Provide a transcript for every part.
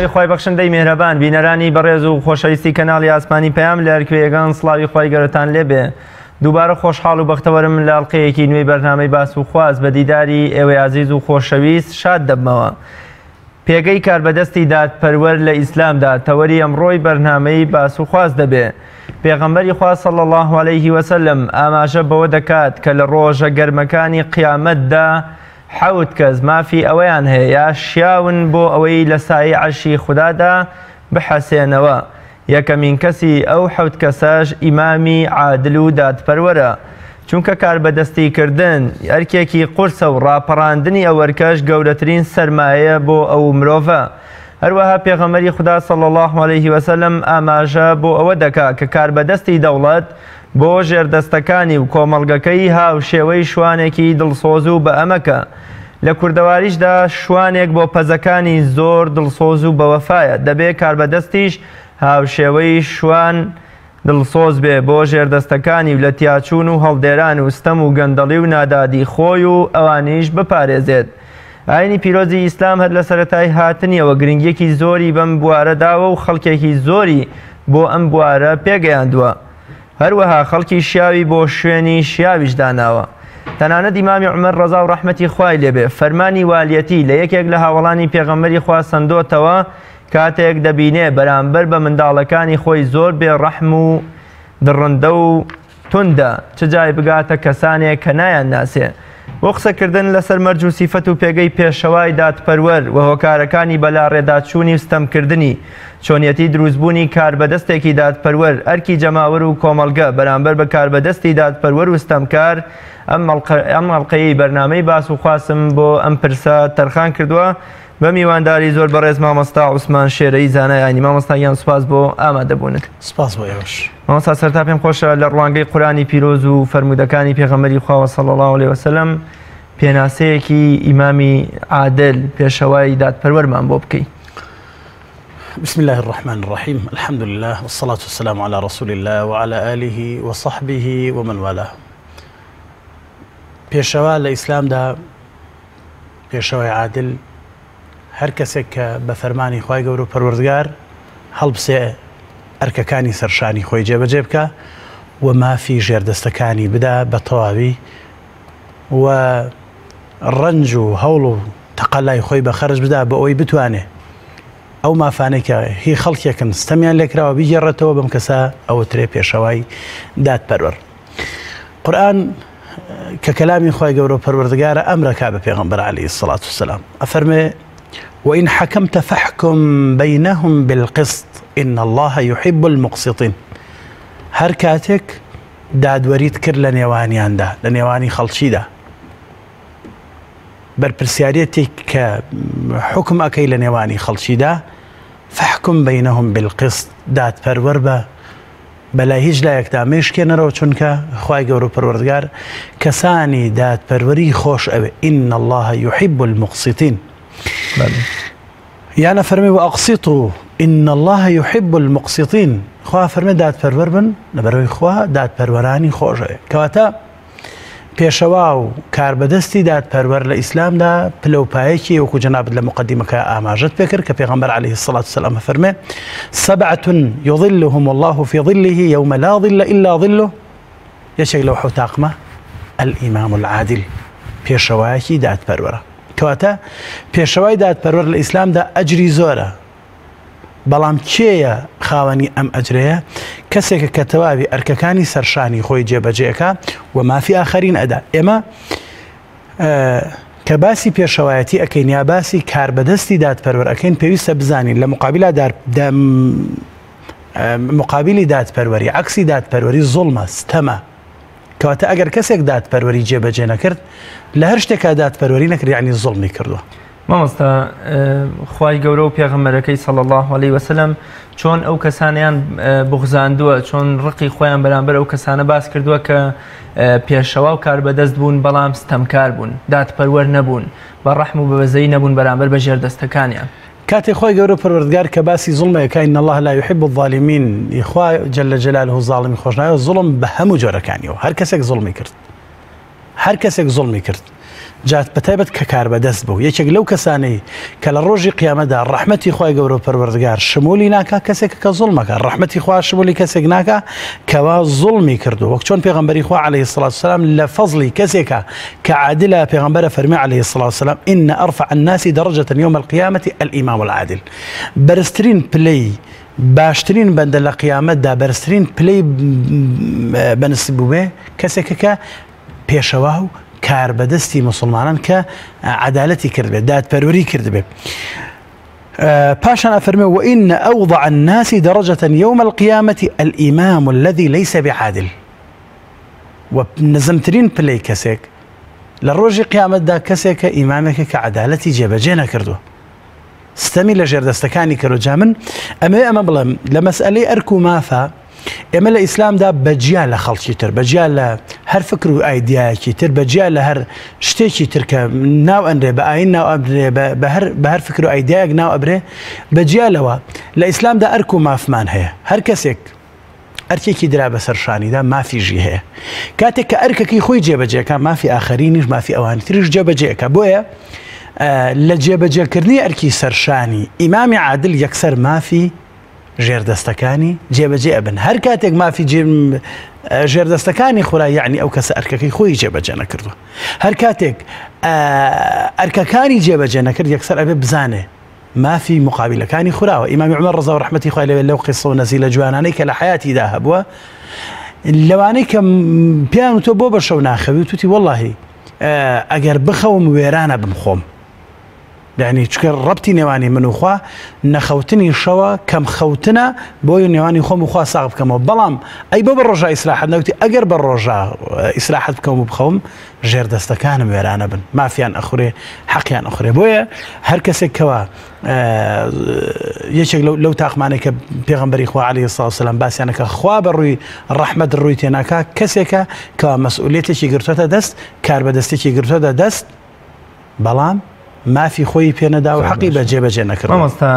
سلاوی خوای بەخشندەی مێهرەبان بینەرانی بەڕێز و خۆشەویستی کەناڵی ئاسمانی پەیام لە هەرکوێیەکان سڵاوی خوای گەورەتان لێبێ. دووبارە خۆشحاڵ و بەختەوەرم لە ئەڵقەیەکی نوێی بەرنامەی باس و خواز بە دیداری ئێوەی عەزیز و خۆشەویست شاد دەبمەوە. پێگەی کاربەدەستی دادپەروەر لە ئیسلامدا تەوەری ئەمڕۆی بەرنامەی باس و خواز دەبێ. پێغەمبەری خوا صلی الله علیه وسلم ئاماژە بەوە دەکات کە لە ڕۆژە گەرمەکانی قیامەتدا حەوت کەس مافی ئەوەیان هەیە یا شیاون بۆ ئەوەی لە سایەی عەرشی خودادا بحەسێنەوە. یەکەمین کەسی ئەو حەوت کەسەش ئیمامی عادل و دادپەروەرە، چونکە کاربەدەستیکردن ئەرکێکی قورسە و ڕاپەڕاندنی ئەوەرکەش گەورەترین سەرمایە بۆ ئەو مرۆڤە. هەروەها پێغەمبەری خوددا صلی الله علیه وسلم ئاماژە بۆ ئەوە دەکات کە کاربەدەستی دەوڵەت بۆ ژێردەستەکانی و کۆمەڵگەکەی هاوشێوەی شوانێکی دڵسۆز و بە ئەمەکە. لە کوردەواریشدا شوانێک بۆ پەزەکانی زۆر دڵسۆز و بەوەفایە، دەبێت کاربەدەستیش هاوشێوەی شوان دڵسۆز بێ بۆ ژێردەستەکانی و لە تیاچوون و هەڵدێران و ستەم و گەندەڵی و نادادی خۆی و ئەوانیش بپارێزێت. ئاینی پیرۆزی ئیسلام هەر لە سەرەتای هاتنیەوە گرنگیەکی زۆری بەم بوارە داوە و خەڵکێکی زۆری بۆ ئەم بوارە پێگەیاندووە. هەروەها خەڵکی شیاوی بۆ شوێنی شیاویش داناوە. تەنانەت ئیمامی عومەر ڕەزا و ڕەحمەتی خوای لێبێ فەرمانی والیەتی لە یەکێک لە هاوڵانی پێغەمبەری خوا سەندۆتەوە کاتێک دەبینێ بەرامبەر بە منداڵەکانی خۆی زۆر بێڕەحم و دڕندە و توندە چ جای بگاتە کەسانێک کە نایان ناسێ. بۆ قسەکردن لەسەر مەرج و سیفەت و پێگەی پێشەوای دادپەروەر و هۆکارەکانی بەلا ڕێداچوونی و ستەمکردنی چۆنیەتی دروستبوونی کاربەدەستێکی دادپەروەر ئەرکی جەماوەر و کۆمەڵگە بەرامبەر بە کاربەدەستی دادپەروەر و ستەمکار ئەم ئەڵقەیەی بەرنامەی باس و خواسم بۆ ئەم پرسە تەرخان کردووە بە میوانداری زۆر بەڕێز مامۆستا عوسمان شێرەی زانای ئاینی. مامۆستایان سوپاس بۆ ئامادەبوونت. سپاس بۆ ئێوەش. مامۆستا سەرتا پێم خۆشە لە ڕوانگەی قورآنی پیرۆز و فەرمودەکانی پێغەمبەری خوا صلی الله علیه وسلم پێناسەیەکی ئیمامی عادل پێشەوای دادپەروەرمان بۆ بکەی. بسم الله الرحمن الرحيم الحمد لله والصلاة والسلام على رسول الله وعلى آله وصحبه ومن والاه. پێشەوا لە ئیسلامدا پێشەوای عادل هەر کەسێک کە بە فەرمانی خوای گەورە و پەروەردگار هەڵبسێ ئەرکەکانی سەرشانی خۆی جێبەجێ بکە و مافی ژێردەستەکانی بدا بە تەواوی و ڕەنج و هەوڵ و تەقەلای خۆی بە خەرج بدا بە ئەوی بتوانێ ئەو مافانێک کە هی خەڵکێکن ستەمیان لێکراوە بیگێڕێتەوە بەم کەسە ئەوەترێ پێشەوای دادپەروەر. قورئان کە کەلامی خوای گەورە و پەروەردگارە ئەمرەکا بە پێغەمبەر عەلەیهی السەڵات وسەلام ئەفەرمێ وإن حكمت فاحكم بينهم بالقسط إن الله يحب المقسطين. هەر کاتێک دادوەریت کرد لە نێوانیاندا لە نێوانی خەڵکیدا بەرپرسیارەتێک کە حکم ئەەکەی لە نێوانی خەڵکیدا فاحكم بينهم بالقسط دادپەروەر بە بەلای هیچ لایەکدا مێشکێنەرەوە چونکە خوای گەورە و پەروەردگار کەسانی دادپەروەری خۆش ئەوێ إن الله يحب المقسطين. یانە فەرمێ وأقسطوا إن الله يحب المقسطين. خوا فەرمێ دادپەروەر بن لەبەرەوەی خوا دادپەروەرانی خۆشەوێ. کەواتە پێشەوا و کاربەدەستی دادپەروەر لە ئیسلامدا پلەپایەکی وەکو جەنابەت لە مقدمەکە ئاماژەت پێکرد کە پێغەمبەر عەلەیهی السەڵات وسەلام فەرمێ سەبعة يظلهم الله في ظله يوم لا ظل إلا ظله. یەکێک لەو حوتاقمە الئیمام العادل پێشەوایەکی دادپەروەرە. کەواتە پێشەوای دادپەروەر لە ئیسلامدا ئەجری زۆرە، بەڵام کێیە خاوەنی ئەم ئەجرەیە؟ کەسێکە کە تەواوی ئەرکەکانی سەرشانی خۆی جێبەجێەکە و مافی ئاخەرین ئەدا. ئێمە کە باسی پێشەوایەتی ئەەکەین یا باسی کاربەدەستی دادپەروەر ئەەکەین پێویستە بزانین لە مقابلی دادپەروەری عەکسی دادپەروەری زوڵمە ستەمە. کەواتە ئەگەر کەسێک دادپەروەری جێبەجێ نەکرد لە هەر شتێکا دادپەروەری نەکرد یعنی زوڵمی کردووە. مامۆستا خوای گەورە و پێغەمبەرەکەی صلی الله علیه وسلم چۆن ئەو کەسانیان بغزاندووە، چۆن ڕقی خۆیان بەرامبەر ئەو کەسانە باس کردووە کە پێشەوا و کاربەدەست بوون بەڵام ستەمکار بوون، دادپەروەر نەبوون، بە ڕەحم و بەبەزەیی نەبوون بەرامبەر بە ژێردەستەکانیان. کاتێک خۆی گەورە پەروەردگار کە باسی زوڵمەکە إن الله لا يحب الظالمين خوا جل جلاله زاڵمی خۆش ناوێت زوڵم بە هەموو جۆرەکانیەوە. هەر کەسێک زوڵمی کرد جات بەتایبەت کە کار بەدەست بوو یەکێک لەو کەسانەی کە لە ڕۆژی قیامەدا ڕەحمەتی خی گەورە و پەروەردگار شمولی ناکە کەسێک کە زوڵمەکە ڕەحمەتی خوا شمولی کەسێک ناکە کەوا زوڵمی کردو وەک چۆن پێغەمبەری خوا عەلەیهی السەڵاتو وەسەلام لە فەزڵی کەسێکە کە عادلە پێغەمبەرە فەرمی عەلەیهی السەڵاتو وەسەلام إن أرفع الناس درجة يوم القيامة الإمام العادل بەرزترین پلەی باشترین بەندە لە قیامەتدا بەرزترین پلەی بەنسب بووێ کەسێکە کە پێشەوا و کار بەدەستی مسلمانان کە عدالەتی کردبێت دادپەروەری کردبێت پاشان ئەفەرمێ وإن أوضع الناس درجة يوم القيامة الإمام الذي ليس بعادل ونزمترین پلەی کەسێک لە ڕۆژی قیامەتدا کەسێکە ئیمامێکە کە عدالەتی جێبەجێ نەکردو ستەمی لە ژێردەستەکانی کەرۆجا من ئەمە بڵێم لە مەسئلەی ئەرک و مافە ئێمە لە ئیسلامدا بەجیا لە خەڵکی تر بەجیا لە هەر فکر و ئایدیایەکی تر بەجیا لە هەر شتێکی ترکە ناو ئەنرێ بە ئاین ناو ئەبرێ بە هەر فکر و ئایدیایەک ناو ئەبرێ بەجیا لەوە لە ئیسلامدا ئەرک و مافمان هەیە هەر کەسێک ئەرکێکی درا بەسەر شانیدا مافیژی هەیە کاتێک کە ئەرکەکەی خۆی جێبەجێەکە مافی ئاخەرینیش مافی ئەوانی تریش جێبەجێەکە بۆیە لە جێبەجێکردنی ئەرکی سەرشانی ئیمامی عادل یەکسەر مافی ژێردەستەکانی جێبەجێ ئەبن هەر کاتێک مافی ژێردەستەکانی خورای یعنی ئەو کەسە ئەرکەکەی خۆی جێبەجێ نەکردووە هەر کاتێک ئەرکەکانی جێبەجێ نەکرد یەکسەر ئەبێ بزانێ مافی مقابلەکانی خوراوە ئیمامی عومەر ڕەزا و ڕەحمەتی خوای لەوێ لەو قیسە و نەزی لە جوانانەی کە لە حیاتیدا هەبووە لەوانەی کە پیان و تۆ بۆ بەشەو ناخەوی و توتی وەڵڵاهی ئەگەر بخەوم وێرانە بمخۆم یعنی چکە ڕەبتی نێوانی من وخوا نەخەوتنی شەوە کەم خەوتنە بۆی نێوانی خۆم وخوا ساغ بکەمەوە بەڵام ئەی بۆ بە ڕۆژە ئیسراحەت نەوتی ئەگەر بە ڕۆژە ئیسراحەت بکەم و بخەوم ژێردەستەکانم وێرانە بن مافیان ئەخورێ حەقیان ئەخورێ بۆیە هەر کەسێکەوە یەکێک لەو تاقمانێک کە پێغەمبەری خوا عەلەیهی السەڵاتو وەسەلام باسییانەکە خوا بەڕووی ڕەحمەت ڕووی تێناکا کەسێکە کەوا مەسئولیەتێکی گرتوۆتە دەست کاربەدەستێکی گرتوۆتە دەست بەڵام مافی خۆی پێنەدا و حەقی بەجێبەجێ نەکرد مامۆستا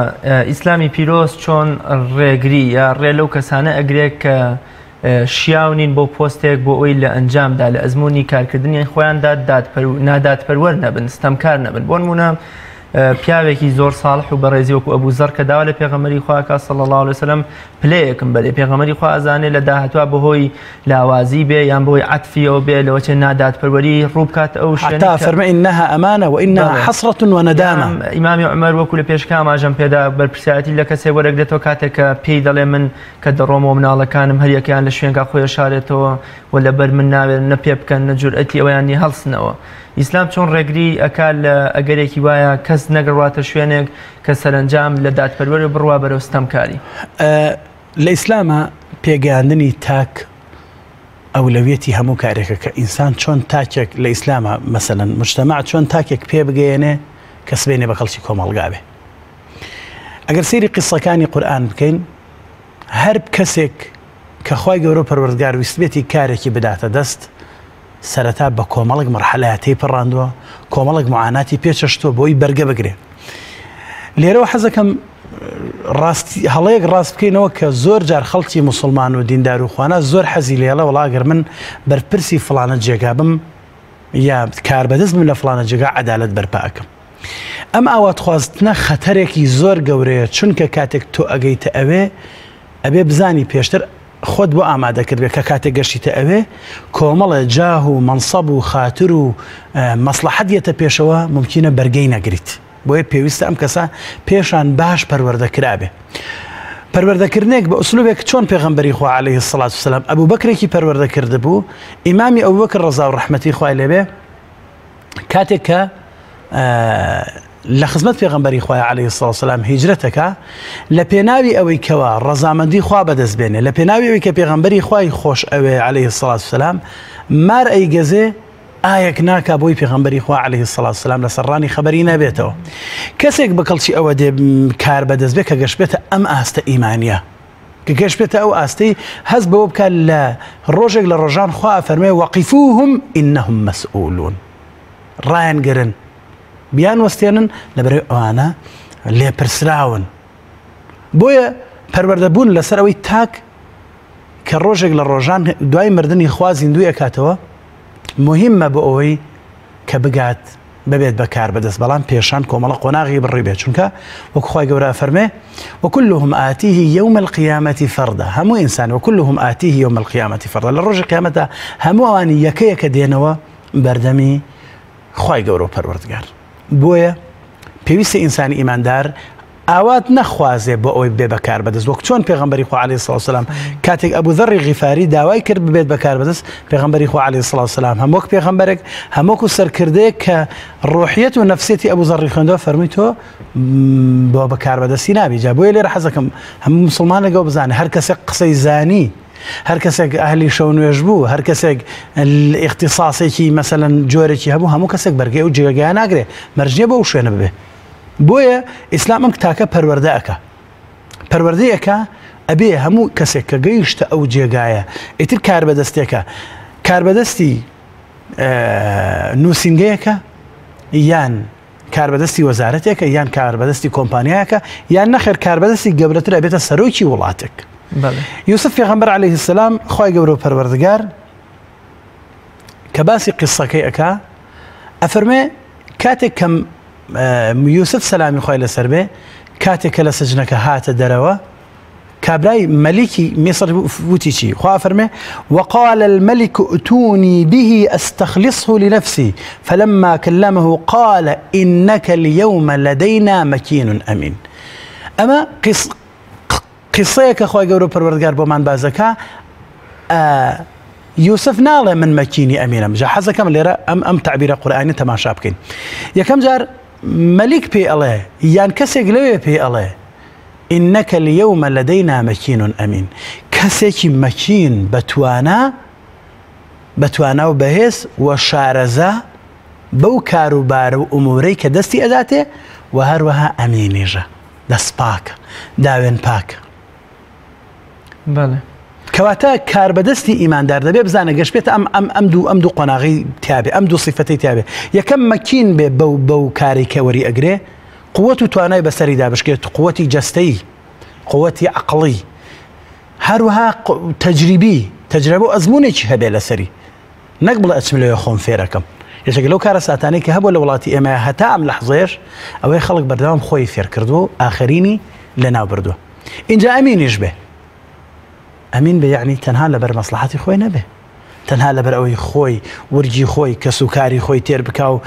ئیسلامی پیرۆز چۆن ڕێگری یا ڕێ لەو کەسانە ئەگرێت کە شیاونین بۆ پۆستێک بۆ ئەوی لە ئەنجامدا لە ئەزمموی کارکردنی خۆیاندا نادادپەروەەر نەبن ستەمکار نەبن بۆ نمونە پیاوێکی زۆر ساڵح و بەڕێزی وەکو ئەبوو زەر کە داوا لە پێغەمبەری خوا صلی الله علیه وسلم پلەیەکم بەدێ پێغەمبەری خوا ئەزانێ لە داهاتوە بەهۆی لاوازی بێ یان بەهۆی عەتفیەوە بێ لەوەچێ نادادپەروەری ڕوو بکات ئەو شوێنە حتى فەرمە ئینەها ئەمانە وئینەها حەسرەة وەنەدامە ئیمامی عومەر وەکو لە پێشکە ئاماژەم پێدا بەرپرسیارەتی لە کەسێک وەرەگرێتەوە کاتێک کە پێی دەڵێ من کە دەڕۆمەوە مناڵەکانم هەر یەکیان لە شوێنگا خۆی شارێتەوە و لەبەر من ناوێت نە پێ بکەن نە جورئەتی ئەویانی هەڵسنەوە ئیسلام چۆن ڕێگری ئەکا لە ئەگەرێکی وایە کەس نەگەڕواتە شوێنێک کە سەرنجام لە دادپەروەری بڕوا بەرەو ستەمکاری لە ئیسلامە پێگەیاندنی تاک ئەولەویەتی هەموو کارێکە کە ئینسان چۆن تاکێک لە ئیسلامە مەسەلەن مجتەماع چۆن تاکێک پێ بگەێنێ کە سبێنێ بە خەڵکی کۆمەڵگا بێ ئەگەر سەیری قسەکانی قورئان بکەین هەر کەسێک کە خوای گەورە و پەروەردگار ویستبێتی کارێکی بداتە دەست سەرەتا بە کۆمەڵک مەرحەلەیە تێپەڕاندووە کۆمەڵک معاناتی پێچەشتووە بۆی بەرگە بگرێ لێرەوە حەزەکەم هەڵەیەک ڕاست بکەینەوە کە زۆر جار خەڵکی موسڵمان و دیندار و خوانە زۆر حەزی لێڵە وڵاگەر من بەرپرسی فڵانە جێگا بم یا کاربەدەست بم لە فڵانە جێگا عەدالەت بەرپا ئەکەم ئەم ئاواتخواستنە خەتەرێکی زۆر گەورەیە چونکە کاتێک تۆ ئەگەیتە ئەبێ بزانی پێشتر خۆت بۆ ئامادەکرد بێ کە کاتێک گەشتیتە ئەوێ کۆمەڵە جاه و مەنسەب و خاتر و مەسلحەت یەتە پێشەوە ممکنە بەرگەی نەگریت بۆیە پێویستە ئەم کەسە پێشان باش پەروەردەکرابێ پەروەردەکردنێک بە ئوسلوبێک چۆن پێغەمبەری خوا عەلەیهی السەڵاتو وەسەلام ئەبوو بەکرێکی پەروەردەکرد بوو ئیمامی ئەبوو بەکر ڕەزا و ڕەحمەتی خوای لێبێ کاتێک کە لە خزمەت پێغەمبەری خوای عەلەیهی السەڵاتو وەسەلام هیجرەتەکە لە پێناوی ئەوەی کەوە ڕەزامەندی خوا بەدەست بێنێ لە پێناوی ئەوەی کە پێغەمبەری خوای خۆش ئەوێ عەلەیهی السەڵاتو وەسەلام مار ئەیگەزێ ئایەک ناکا بۆی پێغەمبەری خوا عەلەیهی السەڵاتو وەسەلام لە سەرڕانی خەبەری نەبێتەوە کەسێک بە کەڵکی ئەوە دێ کار بەدەست بێ کە گەشت بێتە ئەم ئاستە ئیمانیە کە گەشت بێتە ئەو ئاستەی هەست بەوە بکات لە ڕۆژێک لە ڕۆژان خوا فەرمێ وەقیفوهم ئینەهم مەسئولون ڕایان گەرن بیان وەستێنن لەبەرەوەی ئەوانە لێپرسراون بۆیە پەروەردەبوون لەسەر ئەوەی تاک کە ڕۆژێک لە ڕۆژان دوای مردنی خوا زیندوی ئەکاتەوە مهمە بۆ ئەوەی کە بگات ببێت بەکار بەدەست بەڵام پێشان کۆمەڵە قۆناغی بڕی بێت چونکە وەکو خۆی گەورە فەرمێ وكلهم آتيه يوم القيامة فردا همو إنسان وكلهم آتيه يوم القيامة فردا للرجل قيامته همو أواني يكيك دينوا بردمي خۆی گەورە و پەروەردگار بۆیە پێویستە ئینسانی ئیماندار ئاوات نەخوازێ بۆ ئەوەی بێ بەکار بەدەست وەک چۆن پێغەمبەری خوا عەلەیهی سڵاو وسەلام کاتێک ئەبوو ذەڕی غیفاری داوای کرد ببێت بەکار بەدەست پێغەمبەری خوا عەلەیهی سڵاو وسەلام هەمووەک پێغەمبەرێک هەمووەکو سەرکردەیەک کە ڕوحیەت و نەفسیەتی ئەبوو ذەڕی خوێندەوە فەرمووی تۆ بۆ بەکار بەدەستی نابی جا بۆیە لێرە حەزەکەم هەموو مسلمان لەگەڵ بزانێ هەر کەسێک قسەی زانی هەر کەسێک ئەهلی شەو نوێژ بوو هەر کەسێک اختصاسێکی مەسەلەن جۆرێکی هەبوو هەموو کەسێک بەرگەی و جێگەیان ناگرێ مەرجێ بۆ شوێنە ببێ بۆیە ئیسلام ئەم تاکە پەروەردەیەکە ئەبێ هەموو کەسێک کە گەیشتە ئەو جێگایە ئیتر کاربەدەستێکە کاربەدەستی نووسینگەیەکە یان کاربەدەستی وەزارەتێکە یان کاربەدەستی کۆمپانیایەکە یان نەخێر کاربەدەستی گەورەتر ئەبێتە سەرۆکی وڵاتێک یوسف پێغەمبەر عەلەیهی السەلام خۆی گەورە و پەروەردگار کە باسی قسەکەی ئەکا ئەفەرمێ کاتێک کەم یوسف سەلامی خۆی لەسەر بێ کاتێک کە لە سەجنەکە هاتە دەرەوە کابرای مەلیکی میسر وتی چی خوا فەرمێ وقال الملك ائتوني به استخلصه لنفسي فلما كلمه قال إنك اليوم لدينا مكين أمين ئەمە قسەیەکە خۆی گەورە و پەروەردگار بۆمان بازەکە یوسف ناڵێ من مەکینی ئەمینم جا حەزەکەم لێرە ئەم تعبیرە قورئانی تەماشا بکەین یەکەم جار مەلیک پێ ئەڵێ یان کەسێک لەوێ پێ ئەڵێ إنك اليوم لدينا مكين أمين كسيكي مكين بتوانا وبهيس وشارزا بو كاروبار وأموري كدستي أداته وهروها أمينيجا دست باك داوين باك بله كواتا كاربدستي إيمان دار دبي بزانا قش بيت أم دو قناغي تابي أم دو صفتي تابي يكم مكين بو كاري كوري أجري قوتي تواناي بسري دابشكيت قوتي جستي قوتي عقلي هروها تجربة أزموني هبه لسري نقبل أتملي يخون فيركم يشكل لو كار ساتاني كهبوا لولاتي إما هتا أم لحظير أو يخلق بردوام خوي فير كردو آخريني لنا بردو إن جاء أمين يشبه أمين يعني تنها لبر مصلحتي خوي نبه تەنها لەبەر ئەوەی خۆی ورجی خۆی کە سوکاری خۆی تێر بکا و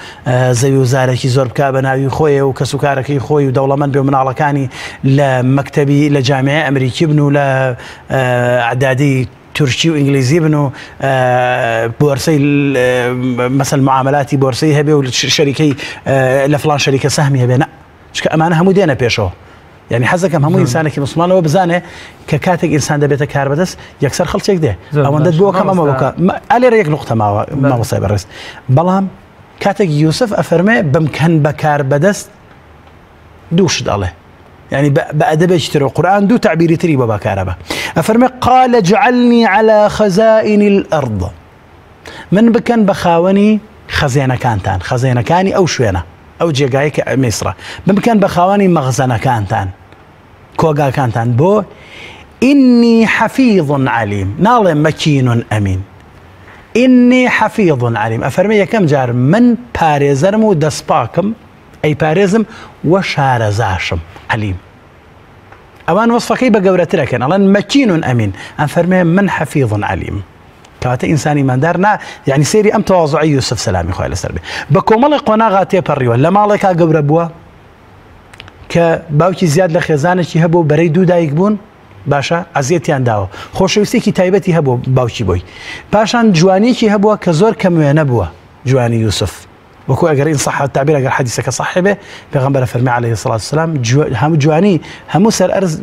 زەوی و زارێکی زۆر بکا بە ناوی خۆیە و کە سوکارەکەی خۆی و دەوڵەمەند بێ و مناڵەکانی لە مەکتەبی لە جامعە ئەمریکی بن و لە عدادی تورکی و ئینگلیزی بن و بۆرسەی مەسەل معاملاتی بۆرسەی هەبێ و شەریکەی لە فڵان شەریکە سەهمی هەبێ چکە ئەمانە هەموو دێنە پێشەوە يعني حەزەکەم هەموو ئینسانێکی مسلمانەوە بزانێ کە کاتێک ئینسان دەبێتە کاربەدەست یەکسەر خەڵکێک دێ ئەوەندە بۆ کەم ئەمە بکە ئالێرە یەک نوقتە ماوە مامۆستای بەڕێز بەڵام کاتێک یوسف ئەفەرمێ بمکەن بە کاربەدەست دووشت ئەڵێ يعني بأدبش ترى القرآن دو تعبير تري بابا كاربا أفرمي قال اجعلني على خزائن الأرض من بكن بخاوني خزينة كانتان خزينة كاني أو شوينة أو جيجايك مصر بمكان بخاوني مخزنة كانتان كوغا كانتان بو إني حفيظ عليم نال مكين أمين إني حفيظ عليم أفرمي كم جار من باريزرمو دسباكم أي باريزم وشارزاشم عليم أوان وصفكي بقورة لكن ألان مكين أمين أفرمي من حفيظ عليم كواتا إنساني من دارنا يعني سيري أم تواضعي يوسف سلامي خوالي سربي بكومالي قناغاتي بريوه لما لك قبر بوا كباوكي زياد لخيزانشي هبو بريدو دايك بون باشا عزيتيان داو خوشويستيكي تايبتي هبو باوكي بوي باشان جوانيكي هبو كزور كموين بوا جواني يوسف وكو اگر إن صح التعبير اگر حديثك صحبه پیغمبر فرمي عليه الصلاة والسلام هم جواني هم سر ارز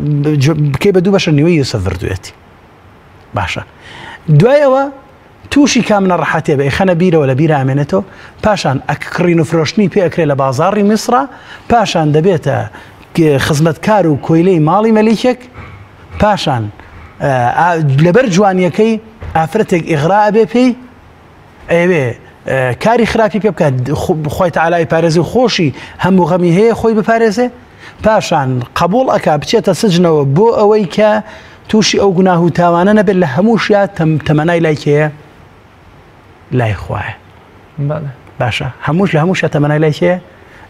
كي بدو باشا نيوي يوسف فردويتي باشا دوایەوە تووشی کامنە ڕەحەتێ بە خەنە بیرە ولا بیرە ئامێنێتەوە پاشان ئەکڕین و فرۆشتنی پێ ئەکرێ لە بازاڕی میسرە پاشان دەبێتە خزمەتکار و کۆیلەی ماڵی مەلیکێک پاشان لەبەر جوانیەکەی ئافرەتێک ئیغرا ئەبێ پێی ئەوێ کاری خراپی پێ بکات خۆی تەعالای پارێزی خۆشی هەموو غەمی هەیە خۆی بپارێزێ پاشان قبوڵ ئەکا بچێتە سجنەوە بۆ ئەوەی کە تووشی ئەو گوناه و تاوانە نەبێت لە هەموو شیات تەمەنای لای کێیە لای خوایە باشە هەمووش لە هەموو شەتەمەنای لای کێ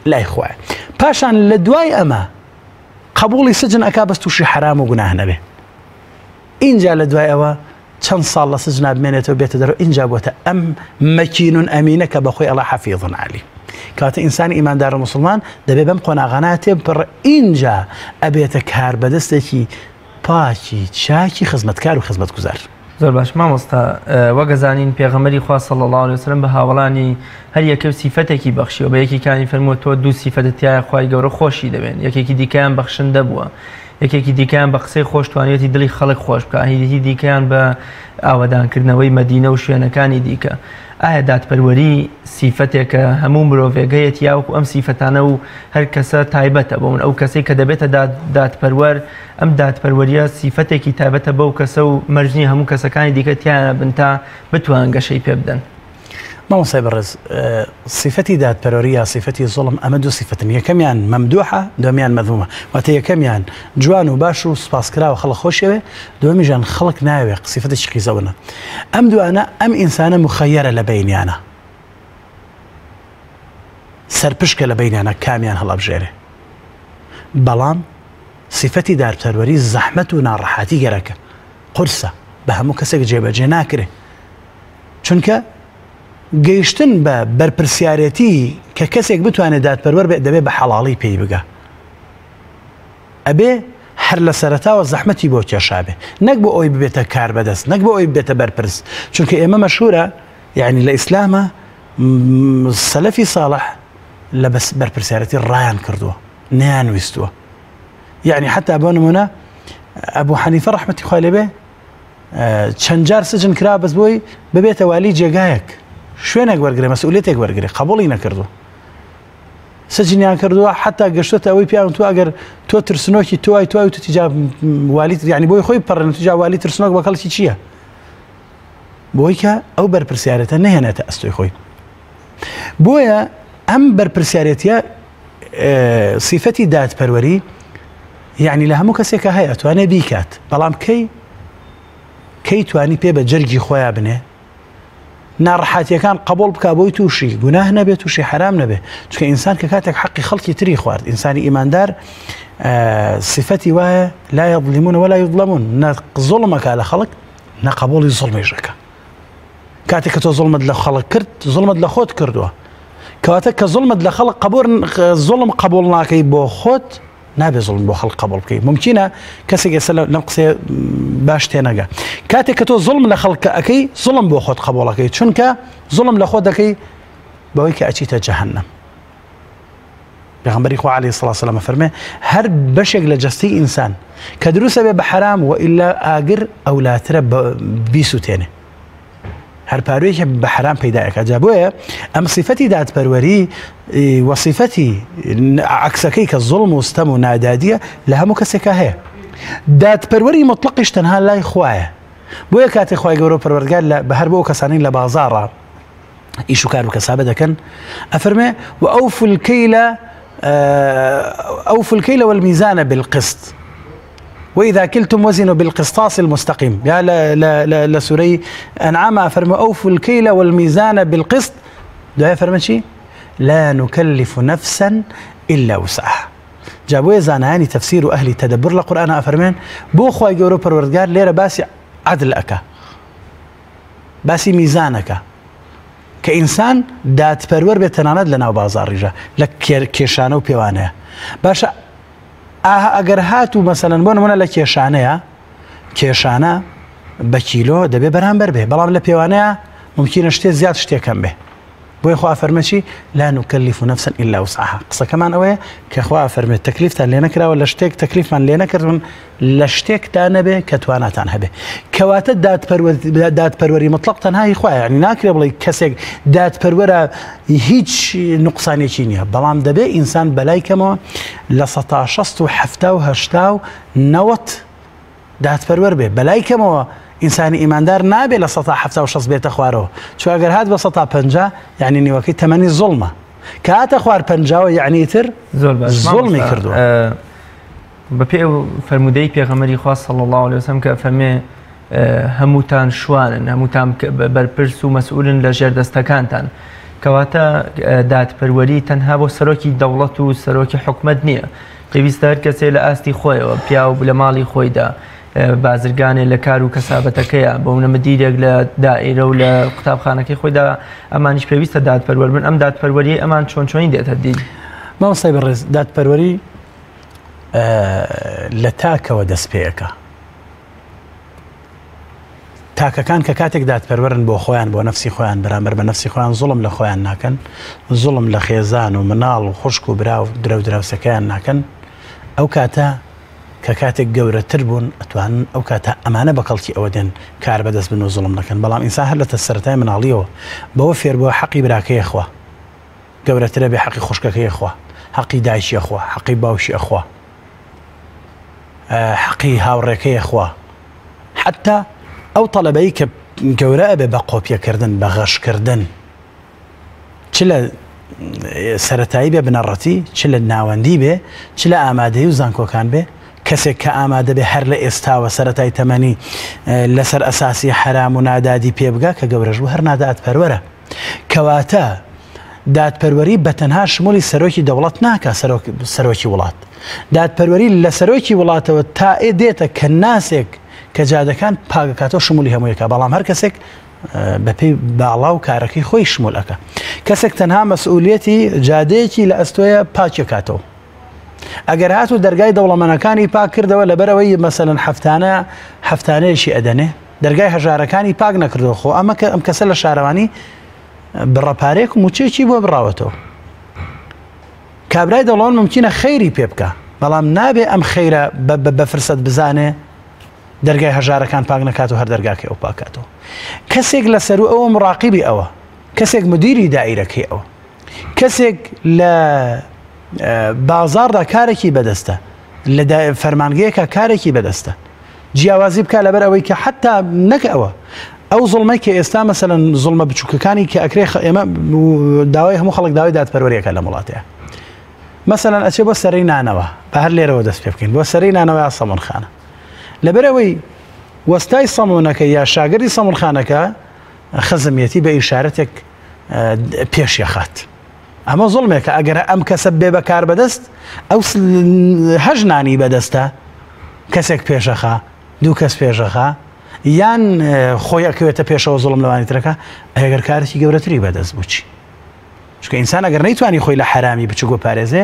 لای خوایە پاشان لە دوای ئەمە قبوڵی سجن ئەکا بەس تووشی حرام و گوناه نەبێ اینجا لە دوای ئەوە چەند ساڵ لە سجنا بمێنێتەوە بێتە دەرەوە اینجا بۆتە ئەم مەکین ئەمینە کە بەخۆی ئەڵڵا حەفیظ عەلیم کاتە ئینسانی ئیماندار و مسلمان دەبێ بەم قۆناغانە تێبپڕ اینجا ئەبێتە کار بەدەستێکی پاکی چاکی خزمەتکار و خزمەتگوزار زۆر باش مامۆستا وەگەزانین پێغەمبەری خوا صلی الله علیه وسلم بە هاوڵانی هەر یەکێ سیفەتێکی بەخشیەوە بە یەکێکانی فەرمووە تۆ دوو سیفەتت تایە خوای گەورە خۆشی دەبێن یەکێکی دیکەیان بەخشندە بووە یەکێکی دیکەیان بە قسەی خۆش توانێتی دڵی خەڵک خۆش بکە هیدی دیکەیان بە ئاوەدانکردنەوەی مەدینە و شوێنەکانی دیکە ئایا دادپەروەری سیفەتێکە هەموو مرۆڤێگەیەت یاوەکو ئەم سیفەتانە و هەر کەسە تایبەتە بۆ من ئەو کەسەی کە دەبێتە دادپەروەر ئەم دادپەروەریە سیفەتێکی تایبەتە بەو کەسە و مەرجنی هەموو کەسەکانی دیکە تیانە بن تا بتوان گەشەی پێ بدەن مامۆستای بەڕێز سیفەتی دادپەروەری یا سیفەتی زوڵم ئەمە دوو سیفەتن یەکەمیان مەمدوحە دووەمیان مەذمومە واتە یەکەمیان جوان و باش و سپاسکراوە خەڵک خۆشەوێ دووەمیژیان خەڵک ناوێ سیفەتێکی قیزەونە ئەم دوانە ئەم ئینسانە مخەیەرە لە بینیانە سەرپشکە لە بینیانە کامیان هەڵەبژێرێ بەڵام سیفەتی دادپەروەری زەحمەت و ناڕەحاتی گەرەکە قورسە بە هەموو کەسێک جێبەجێ ناکرێ چونکە گەیشتن بە بەرپرسیارەتی کە کەسێک بتوانێت دادپەروەر بێت دەبێت بە حەڵاڵی پێی بگە ئەبێ هەر لە سەرەتاوە زەحمەتی بۆ کێشابێ نەک بۆ ئەوی ببێتە کار بەدەست نەک بۆ ئەوی ببێتە بەرپرس چونکە ئێمە مەشهورە یعنی لە ئیسلامە سەلەفی ساڵح لە بەرپرسیارەتی ڕایان کردووە نەیان ویستووە یعنی حتا بۆ نمونە ئەبوو حەنیفە ڕەحمەتی خوای لێبێ چەند جار سجن کرا بەس بۆی ببێتە والی جێگایەک شوێنێک وەرگێ مەسئولێتێک وەرگێ قبوڵی نەکردو سجنیان کردووە حتا گەشتۆتە ئەوەی پیاون تو ئەگەر تۆ ترسنۆکی توای توای تو تیجا والی یعنی بۆی خۆی پەڕێن تیجا والی ترسنۆک بە کەڵکی چییە بۆی کە ئەو بەرپرسیارەتە نەهێنێتە ئەستۆی خۆی بۆیە ئەم بەرپرسیارەتیە سیفەتی دادپەروەری یعنی لە هەموو کەسێکە هەیە توانێ بیکات بەڵام کەی توانی پێ بە جەرگی خۆیان بنێ ناڕەحاتیەکان قبول بکە بۆی تووشی گوناه نەبێت تووشی حرام نەبێت چونکە ئینسان کە کاتێک حەقی خەڵکی تری خوارد ئینسانی ئیماندار سیفەتی وایە لا یظلمون ولا یظلمون نە زوڵمەکە لە خەڵک نە قبوڵی زوڵمیشەکە کاتێک کە تۆ زوڵمت لە خەڵک کرد زوڵمت لە خۆت کردووە کەواتە کە زوڵمت لە خەڵک زوڵم قبول ناکەی بۆ خۆت نابێ زوڵم بۆ خەڵک قبول بکەی ممکنە کەسێک ئێستا لەم قسێ باش تێنەگە کاتێک کە تۆ زوڵم لە خەڵکە ئەەکەی زوڵم بۆ خۆت قبوڵەکەی چونکە زوڵم لە خۆت دەکەی بەوەی کە ئەچیتە جەهەنەم پێغەمبەری خوا عەلەیهی سڵات وسەلام فەرمێ هەر بەشێک لە جەستەی ئینسان کە دروستە بێ بە حرام و ئیلا ئاگر ئەولاترە بیسووتێنێ هەر پاروەیەکە بە حرام پەیدایەکە جا بۆیە ئەم سیفەتی دادپەروەری وەسیفەتی عەکسەکەی کە زوڵم و ستەم و نادادیە لە هەموو کەسێکە هەیە دادپەروەری مطلقیش تەنها لای خوایە بۆیە کاتێک خوای گەورە پەروەردگار بە هەر بۆ کەسانی لە بازاڕە ئیش و کار و کەسابە دەکەن ئەفەرمێ وأوفوا الكيل والميزان بالقسط وإذا كلتم وزنوا بالقسطاس المستقيم يا لا سوري أنعام أفرم أوفوا الكيل والميزان بالقسط ده أفرم شيء لا نكلف نفسا إلا وسعها جابوا زانهاني تفسير أهل تدبر القرآن أفرمين بو خواي جورو پروردگار ليرة باسي عدل أكا باسي ميزانك كإنسان دات پرور بتناند لنا بازار رجا لك كيشانو بيوانه باشا ئەگەر هاتوو مەسەلەن بۆ نمونە لە کێشانە بە کیلۆ دەبێ بەرامبەر بێ بەڵام لە پێوانەیە ممکنە شتێ زیاد شتێکم بێ بۆی خوا فەرمەچی لا نكلف نفسا إلا وسعها قسەکەمان ئەوەیە کە خوا فەرمێت تەکلیفتان لێ نەکراوە لە شتێک تەکلیفمان لێ نەکردن لە شتێکتان نەبێ کە تواناتان هەبێ کەواتە دادپەروەری مطلق تەنهایی خوایە یعنی ناکرێ بڵێ کەسێک دادپەروەرە هیچ نوقسانێکی نییە بەڵام دەبێ ئینسان بەلای کەمەوە لە 160 و 70 و 80 90 دادپەروەر بێ بەلای کەمەوە ئینسانی ئیماندار نابێت لە 176 بێتە خوارەوە چون ئەگەر هات بە 150 یعنی نیوەکەی تەمەنی زوڵمە کە هاتە خوار 50 یعنی تر زوڵمی کردووە بەپێ فەرمودەی پێغەمبەری خوا صلی الله علیه وسلم کە فەرمێ هەمووتان شوانن هەمووتان بەرپرس و مەسئولن لە ژێردەستەکانتان کەواتە دادپەروەری تەنها بۆ سەرۆکی دەوڵەت و سەرۆکی حکومت نییە. پێویستە هەر کەسێ لە ئاستی خۆیەوە پیا و لە ماڵی خۆیدا بازرگانێ لە کار و کەسابەتەکەیە بە نەمەدیرێک لە دائیرە و لە قوتابخانەکەی خۆیدا ئەمانیش پێویستە دادپەروەر بن. ئەم دادپەروەری ئەمان چۆنی دێتە دی؟ مامۆستای بەڕێز، دادپەروەری لە تاکەوە دەست پێەکە. تاکەکان کە کاتێک دادپەروەرن بۆ خۆیان بۆ نەفسی خۆیان بەرامبەر بە نەفسی خۆیان زوڵم لە خۆیان ناکەن، زوڵم لە خێزان و مناڵ و خوشک و برا و درە و دراوسەکەیان ناکەن، ئەو کاتە کە کاتێک گەورەتر بوون ئەتوانن ئەو کاتە ئەمانە بەکەڵکی ئەوە دێن کار بەدەست بن و زوڵم نەکەن. بەڵام ئینسان هەر لە سەرەتای مناڵیەوە بەوە فێر بووە حەقی براکەیە خوا، گەورەترە بێ حەقی خوشکەکەی خوا، حەقی دایشی خوا، حەقی باوشی خوا، حەقی هاوڕێکەی خوا. حتا ئەو تەڵەبەی کە گەورە ئەبێ بە قۆپیەکردن بە غەشکردن چ لە سەرەتایی بێ بنەڕەتی، چ لە ناوەندی بێ، چ لە ئامادەی و زانکۆکان بێ، کەسێک کە ئامادە بێ هەر لە ئێستاوە سەرەتای تەمەنی لەسەر ئەساسی حرام و نادادی پێبگا کە گەورەش بوو هەر نادادپەروەرە. کەواتە دادپەروەری بە تەنها شمولی سەرۆکی دەوڵەت ناکە سەرۆکی وڵات. دادپەروەری لە سەرۆکی وڵاتەوە تا دێتە کە ناسێک کە جادەکان پاگەکاتەوە شمولی هەموویەکە، بەڵام هەر کەسێک بەپێی باڵا و کارەکەی خۆی شمولەکە. کەسێک تەنها مەسئولیەتی جادەیەکی لە ئەستۆیە پاکێکاتەوە. ئەگەر هات و دەرگای دەوڵەمەنەکانی پاک کردەوە لەبەرەوەی مەسەلەن هەفتانەیەشی ئەدەنێ، دەرگای هەژارەکانی پاک نەکردەوە، خۆ ئەمە کە ئەم کەسە لە شارەوانی بڕەپارێک و موچێکی بۆ بڕاوەتەوە. کابرای دەوڵەمەن ممکنە خەیری پێ بکە، بەڵام نابێ ئەم خەیرە بە فرسەت بزانێ دەرگای هەژارەکان پاک نەکات و هەر دەرگاکەی ئەو پاکاتەوە. کەسێک لە سەر ئەوە مڕاقیبی ئەوە، کەسێک مدیری دائیرەکەی ئەوە، کەسێک لە بازاردا کارێکی بەدەستە، لە فەرمانگەیەکە کارێکی بەدەستە، جیاوازی بکە لەبەر ئەوەی کە حتا نەکە ئەو زڵمەی کە ئێستا مەسەلەن زڵمە بچووکەکانی کە ئەکرێ ئێمە داوای هەموو خەڵک داوای دادپەروەریەکە لە وڵاتەیە. مەسەلەن ئەچێ بۆ سەرەی نانەوە، بە هەر لێرەوە دەست پێ بکەین بۆ سەرەی نانەوە یا سەمونخانە، لەبەرەوەی وەستای سەمونەکە یا شاگردی سەمونخانەکە خەزمیەتی بە ئیشارەتێک پێشیەخات. ئەمە زڵمێکە ئەگەر ئەم کەسە بێ بەکار بەدەست ئەو هەژنانی بەدەستە کەسێک پێشەخە، دوو کەس پێشەخە، یان خۆی ئەکەوێتە پێشەوە زڵم لەوانی ترەکە، ئەگەر کارێکی گەورەتری بەدەست بچی. چونکە ئینسان ئەگەر نەیتوانی خۆی لە حرامی بچوو بۆ پارێزێ،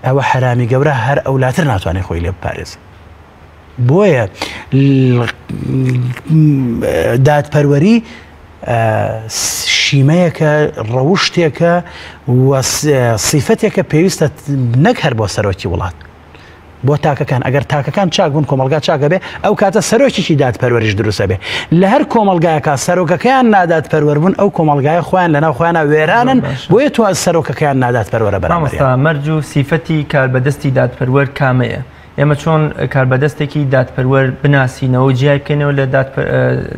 ئەوە حرامی گەورە هەر ئەولاتر ناتوانێت خۆی لێ بپارێزێ. بۆیە دادپەروەری شیمەیەکە، ڕەوشتێکە و سیفەتێکە پێویستە نەک هەر بۆ سەرۆکی وڵات، بۆ تاکەکان. ئەگەر تاکەکان چاک بوون، کۆمەلگا چاکە بێ، ئەو کاتە سەرۆکیی دادپەروەریش دروستە بێ. لە هەر کۆمەلگایەکە سەرۆکەکەیان نادادپەروەر بوون، ئەو کۆمەلگایە خۆیان لەناو خۆیانە وێرانن، بۆیە تو سەرۆکەکەیان نادادپەروەرە بەرامبەر. مەرج و سیفەتی کاربەدەستی دادپەروەر کامەیە؟ ئێمە چۆن کاربەدەستێکی دادپەروەر بناسینەوە جیای بکەینەوە لە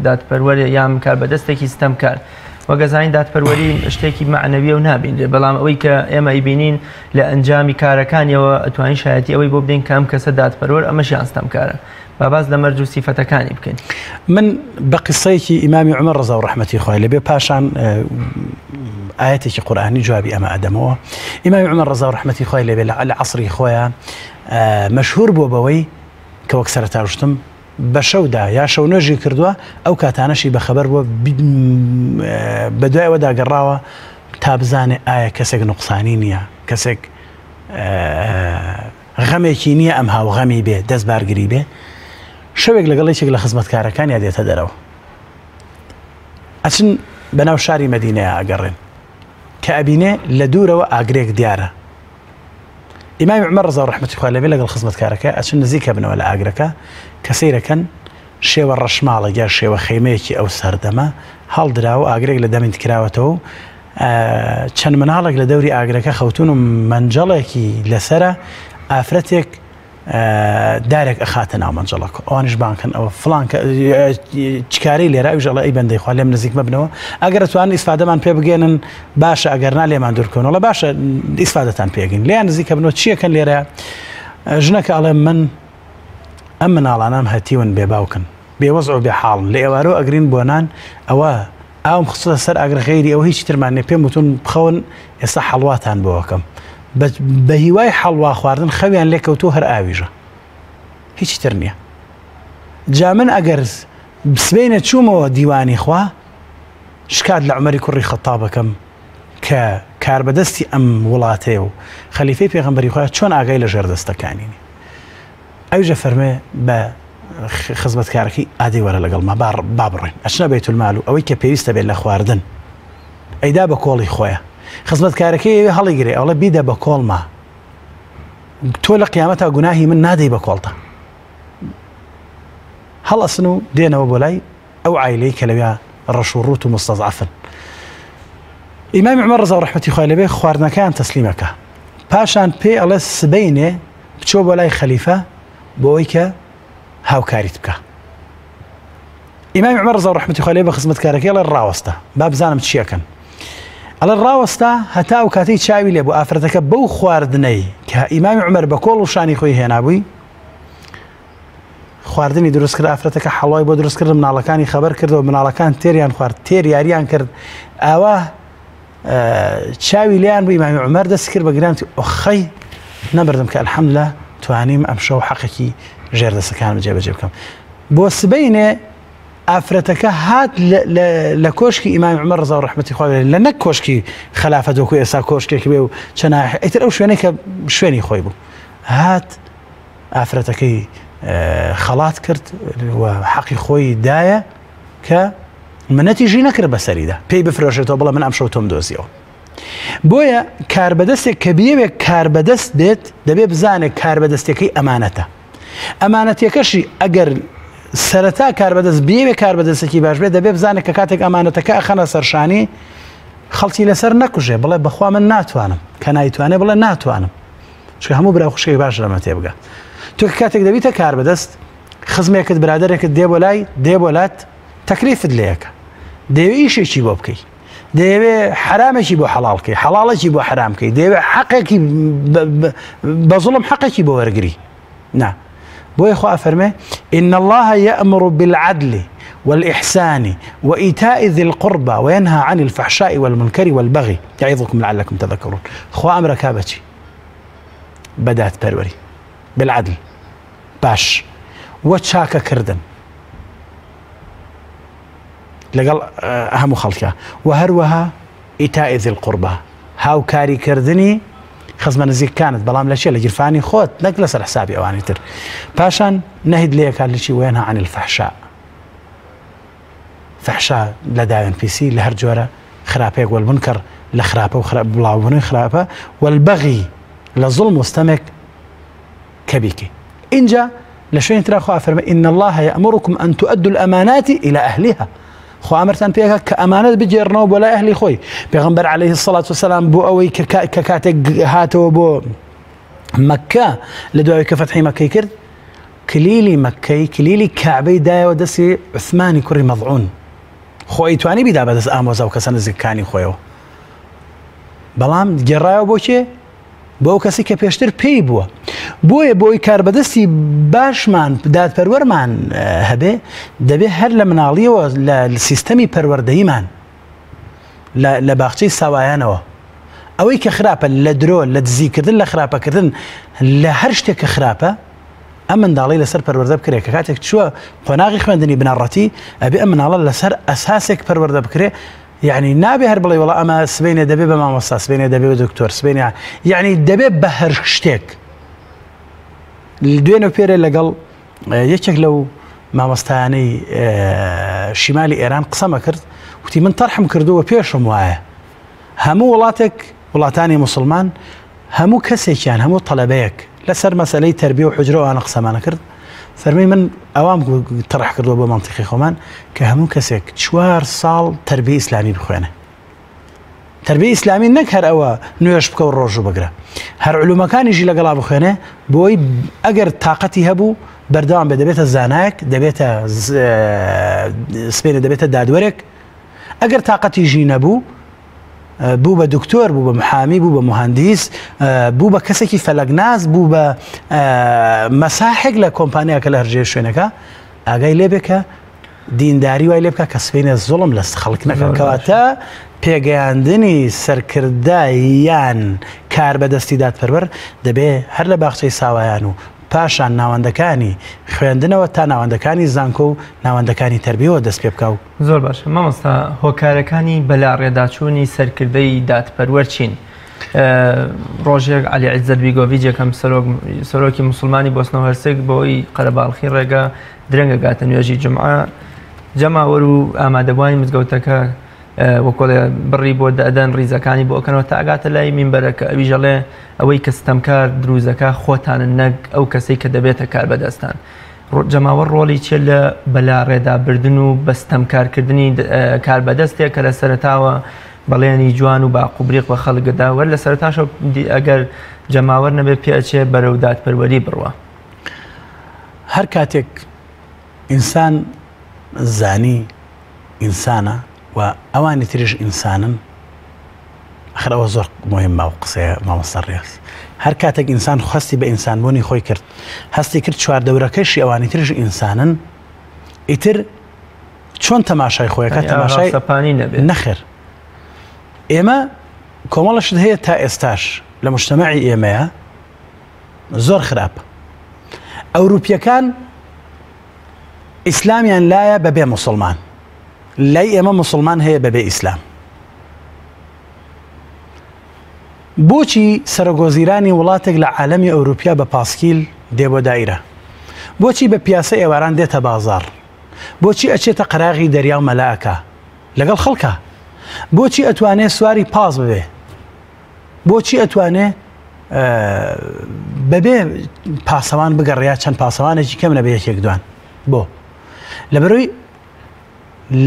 دادپەروەر یان کاربەدەستێکی ستەمکار؟ وەگەزانین دادپەروەری شتێکی معنەویە و نابینرێ، بەڵام ئەوەی کە ئێمە ئیبینین لە ئەنجامی کارەکانیەوە ئەتوانین شایەتی ئەوەی بۆ بدەین کە ئەم کەسە دادپەروەر ئەمەشیان ستەمکارە. باز لە مەرج و سیفەتەکانی بکەین. من بە قسەیەکی ئیمامی عومەر ڕەزا و ڕەحمەتی خوای لەبێ پاشان ئاەتێکی قورئانی جوابی ئەمە ئەدەمەوە. ئیمامی عومەر ڕەزا و ڕەحمەتی خوای لەبێ لە عەسری خۆیان مەشهور بووە بەوەی کە وەک سەرەتا وشتم بە شەودا یا شەو نوێژی کردووە، ئەو کاتانەشی بەخەبەر بووە بە دوایەوە داگەڕاوە تا بزانێ ئایا کەسێک نوقسانی نییە، کەسێک غەمێکی نییە ئەم هاوغەمی بێ، دەست بارگری بێ. شەوێک لەگەڵ یەکێک لە خزمەتکارەکان یا دێتە دەرەوە، ئەچن بەناو شاری مەدینەیە ئەگەڕێن کە ئەبینێ لە دوورەوە ئاگرێک دیارە. ئیمامی عومەر ڕەزا و ڕەحمەتی خوای لەبێ لەگەڵ خزمەتکارەکە ئەچن نزیکە بنەوە لە ئاگرەکە کە سەیرەکەن شێوە ڕەشماڵێک یا شێوە خەیمەیەکی ئەو سەردەمە هەڵدراوە، ئاگرێک لە دەمین کراوەتەوە، چەند مناڵێک لە دەوری ئاگرەکە خەوتون و مەنجەڵێکی لەسرە، ئافرەتێک دارێک ئەخاتە ناو مەنجەڵەکە، ئەوانش بانکەن ئەوە فڵان چکارەی لێرە ئەوژەڵە ئەی بەندەی خوا لێم نزیک مەبنەوە، ئەگەر توانن ئیسفادەمان پێ بگێنن باشە، ئەگەر نا لێمان دوورکەونەوە باشە ئیسفادەتان پێگەین، لێیان نزیکە بنەوە چیەکەن لێرە. ژنەکە ئەڵێ من ئەم مناڵانەم هەتیون بێ باوکن، بێوەزع و بێ حاڵن، لە ئێوارەوە ئەگرین بۆ نان، ئەوە ئاوم خستە سەر ئاگرغێری ئەو هیچ ترمانێ پێم وتون بخەون ئێستا حەڵواتان بۆەکەم بە هیوای حەڵوا خواردن خەویان لێکەوتو هەر ئاویژە هیچ تر نییە. جا من ئەگەر بسبێنە چوومەوە دیوانی خوا شکات لە عومەری کوڕی خەتابەکەم کە کاربەدەستی ئەم وڵاتەیە و خەلیفەی پێغەمبەری خوا چۆن ئاگای لە ژێردەستەکانینی ئەویژە فەرمێ بە خزمەتکارەکەی ئادەی وەرە لەگەڵ با بڕێن ئەچنە بەیتولمال و ئەوەی کە پێویستە بێت لە خواردن ئەیدا بە کۆڵی خۆیە خزمەتکارەکەی هەڵیگرێ ئەوڵە بیدە بە کۆڵما تۆ لە قیامەتە گوناهی من نادەی بە کۆڵتە هەڵەسن و دێنەوە بۆ لای ئەو عایلەی کە لەوێ ڕەش و ڕوت و مستەزعفن. ئیمامی عومەر ڕەزا ڕەحمەتی خوای لەبێ خواردنەکەیان تەسلیمەکە پاشان پێ ئەڵێ سبەینێ بچۆ بۆ لای خەلیفە بۆ ئەوەی کە هاوکاریت بکە. ئیمامی عومەر ڕەزا ڕەحمەتی خوای لێ بە خزمەتکارەکەی ئەڵێ ڕاوەستە با بزانم چیەکەن ئەڵێ ڕاوەستە هەتا ئەو کاتەی چاوی لێ بۆ ئافرەتەکە بەو خواردنەی کە ئیمامی عومەر بە کۆڵ و شانی خۆی هێنابووی خواردنی دروست کرد ئافرەتەکە حەڵوای بۆ دروست کرد مناڵەکانی خەبەر کردەوە مناڵەکان تێریان خوارد تێر یاریان کرد ئاوا چاوی لیان بوو ئیمامی عومەر دەست کرد بە گرانتی ئۆخەی نەبردم کە ئەلحەمدوللا توانیم ئەم شەو حەقێکی ژێردەستەکانم جێبەجێ بکەم. بۆ سبەینێ ئافرەتەکە هات لە کۆشکی ئیمامی عومەر ڕەزا ڕەحمەتی خوای لە نەک کۆشکی خەلافەت وەکو ئێستا کۆشکێکی بێ و چەند ئیتر ئەو شوێنەی کە شوێنی خۆی بوو هات ئافرەتەکەی خەڵات کرد و حەقی خۆی دایە کە منەتیژی نەکرد بەسەریدا پێی بفرۆشێتەوە بڵێ من ئەم شەو تۆم دۆزیەوە. بۆیە کاربەدەستێک کە بێوێک کاربەدەست بێت دەبێ بزانێت کاربەدەستەکەی ئەمانەتە ئەمانەتەکەشی ئەگەر سەرەتا کاربەدەست بێوێ کاربەدەستێکی باش بێت دەبێ بزانێت کە کاتێک ئەمانەتەکە ئەخەنە سەرشانی خەڵکی لەسەر نەکوژێ بڵێ بەخوا من ناتوانم کە نایتوانێ بڵێ ناتوانم چکە هەموو برا خوشەی باش لەمە تێبگە. تۆ کاتێک دەبیتە کاربەدەست خزمێکت برادێکت دێ بۆ لای دێ بۆ لات تەکلیفت لەیەکە دەیەوێ ئیشێکی بۆ بکەیت دەیەوێ حرامێکی بۆ حەڵاڵکەی حەڵاڵێکی بۆ حرامکەی دەیەوێ حەقێکی بە زوڵم حەقێکی بۆ وەرگری نا بۆیە خوا فەرمێ إن الله يأمر بالعدل والإحسان وإيتاء ذي القربى وينهى عن الفحشاء والمنكر والبغي يعظكم لعلكم تذكرون. خوا أمرك بچی بدات پەروەری بالعدل باش وە چاکە کردن لەگەڵ هەموو خەڵکە و هەروەها ئیتائی ذی القوربا هاوکاریکردنی خزمە نزیکەکانت بەڵام لە چێ لە گیرفانی خۆت نەک لەسەر حسابی ئەوانی تر. پاشان نەهید لێکات لەچی وێنها عن الفەحشا فەحشا لە داوێن پیسی لە هەر جۆرە خراپەیەک والمونکەر لە خراپە و بڵاوبوونی خراپە والبەغی لە زوڵم وستەمێک کە بیکەی. اینجا لە شوێنی ترا خوا فەرمێ إن الله يأمركم أن تؤدوا الأمانات إلى أهلها خوا ئەمرتان پێکە کە ئەمانەت بجێڕنەوە بۆ لای ئەهلی خۆی. پێغەمبەر عەلەیهی السەڵات وسەلام بۆ ئەوەی کە کاتێک هاتەوە بۆ مەککە لە دوای کە فەتحی مەککەی کرد کلیلی مەککەی کلیلی کەعبەی دایەوە دەستی عوسمانی کوڕی مەضعون خۆی توانی بیدا بەدەست ئامۆزا و کەسە نزیکەکانی خۆیەوە بەڵام گێڕایەوە بۆ کێ بۆ ئەو کەسی کە پێشتر پێی بووە. بۆیە بۆی کاربەدەستی باشمان دادپەروەرمان هەبێ دەبێ هەر لە مناڵیەوە لە سیستەمی پەروەردەییمان لە باخچەی ساوایانەوە ئەوەی کە خراپە لە درۆ لە دزیکردن لە خراپەکردن لە هەر شتێک کە خراپە ئەم منداڵی لەسەر پەروەردە بکرێت کە کاتێک چووە قۆناغی خوێندنی بنەڕەتی ئەبێ ئەم مناڵە لەسەر ئەساسێک پەروەردە بکرێ یعنی نابێ هەر بڵێ وڵا ئەمە سبەینێ دەبێ بە مامۆستا سبەینێ دەبێ بە دکتۆر سبەینێ یعنی دەبێ بە هەر شتێک. دوێنە پێرە لەگەڵ یەکێک لەو مامۆستایانەی شیمالی ئێران قسەمە کرد وتی من تەرحم کردووە پێشم وایە هەموو وڵاتێک وڵاتانی موسڵمان هەموو کەسێکیان هەموو تەڵەبەیەک لەسەر مەسەلەی تەربیە و حوجرەوانە قسەمانە کرد فەرمی من ئەوام تەڕح کردووە بۆ مەنتیقی خۆمان کە هەموو کەسێک 4 ساڵ تەربیە ئیسلامی بخوێنە تەربیە ئیسلامی نەک هەر ئەوە نوێش بکە و ڕۆژ و بگرە هەر علومەکانیشی لەگەڵا بخوێنێ بۆی ئەگەر تااقەتی هەبوو بەردەوام بێ دەبێتە زانایەک دەبێتە سپێنە دەبێتە دادوەرێک ئەگەر تااقەتیژی نەبوو بوو بە دکتۆر بوو بە محامی بوو بە مهندیس بوو بە کەسێکی فەلەگناز بوو بە مەساحێک لە کۆمپانیاکە لە هەرجێ شوێنەکە ئاگای لێبێ کە دینداری وای لێ بکە کە سبەینە زوڵم لە خەڵک نەکە کەواتە پێگەیاندنی سەرکردە یان کار بەدەستی دادپەروەر دەبێ هەر لە باخچەی ساوایان و پاشان ناوەندەکانی خوێندنەوە تا ناوەندەکانی زانکۆ و ناوەندەکانی تەربیەوە دەست پێ بکە و زۆر باشە مامۆستا هۆکارەکانی بەلا ڕێداچوونی سەرکردەی دادپەروەر چین ڕۆژێک علی عیزەت بیگۆڤیچ یەکەم سەرۆکی موسڵمانی بۆسنە و هەرسێک بۆی قەرەباڵخی ڕێگە درەنگە گاتە نوێژی جمعە جەماوەر و ئامادەبوانی مزگەوتەکە وەکۆڵێ بڕی بۆ دەدەن ڕیزەکانی بۆ ئەکەنەوە تا ئاگاتە لای مینبەرەکە ئەوی ژەڵێ ئەوەی کە ستەمکار دروزەکە خۆتانن نەک ئەو کەسەی کە دەبێتە کار بەدەستان جەماوەر ڕۆڵی چێ لە بەلا ڕێدابردن و بەستەمکارکردنی کار بەدەستێک کە لە سەرتاوە بەڵێنی جوان و باقوبریق بە خەڵکدا وەر لە سەرتاشە ئەگەر جەماوەر نەبێ پێچێ بەرەو دادپەروەری بڕوە هەر کاتێک ئینسان زانی ئینسانە و ئەوانی تریش ئینسانن ئەخرەوە زۆر مهمە و قسەیە مامۆستا ڕێز هەر کاتێک ئینسان خەستی بە ئینسانبوونی خۆی کرد هەستی کرد چواردەورەکەشی ئەوانی تریش ئینسانن ئیتر چۆن تەماشای خۆیەکە تەماشای نەخێر ئێمە کۆمەڵەشت هەیە تا ئێستاش لە مجتەمەعی ئێمەیە زۆر خراپە ئەوروپیەکان ئیسلامیان لایە بەبێ موسڵمان لای ئێمە موسڵمان هەیە بەبێ ئیسلام بۆچی سەرۆگۆزیرانی وڵاتێک لە عالەمی ئەوروپیا بە پاسکیل دێ بۆ دایرە بۆچی بە پیاسە ئێواران دێتە بازار بۆچی ئەچێتە قەراغی دەریا و مەلاکە لەگەڵ خەڵکە بۆچی ئەتوانێ سواری پاس ببێ بۆچی ئەتوانێ بەبێ پاسەوان بگەڕیا چەند پاسەوانێکی کەم نەبێ یەکێک دوان بۆ لەبەرەوەی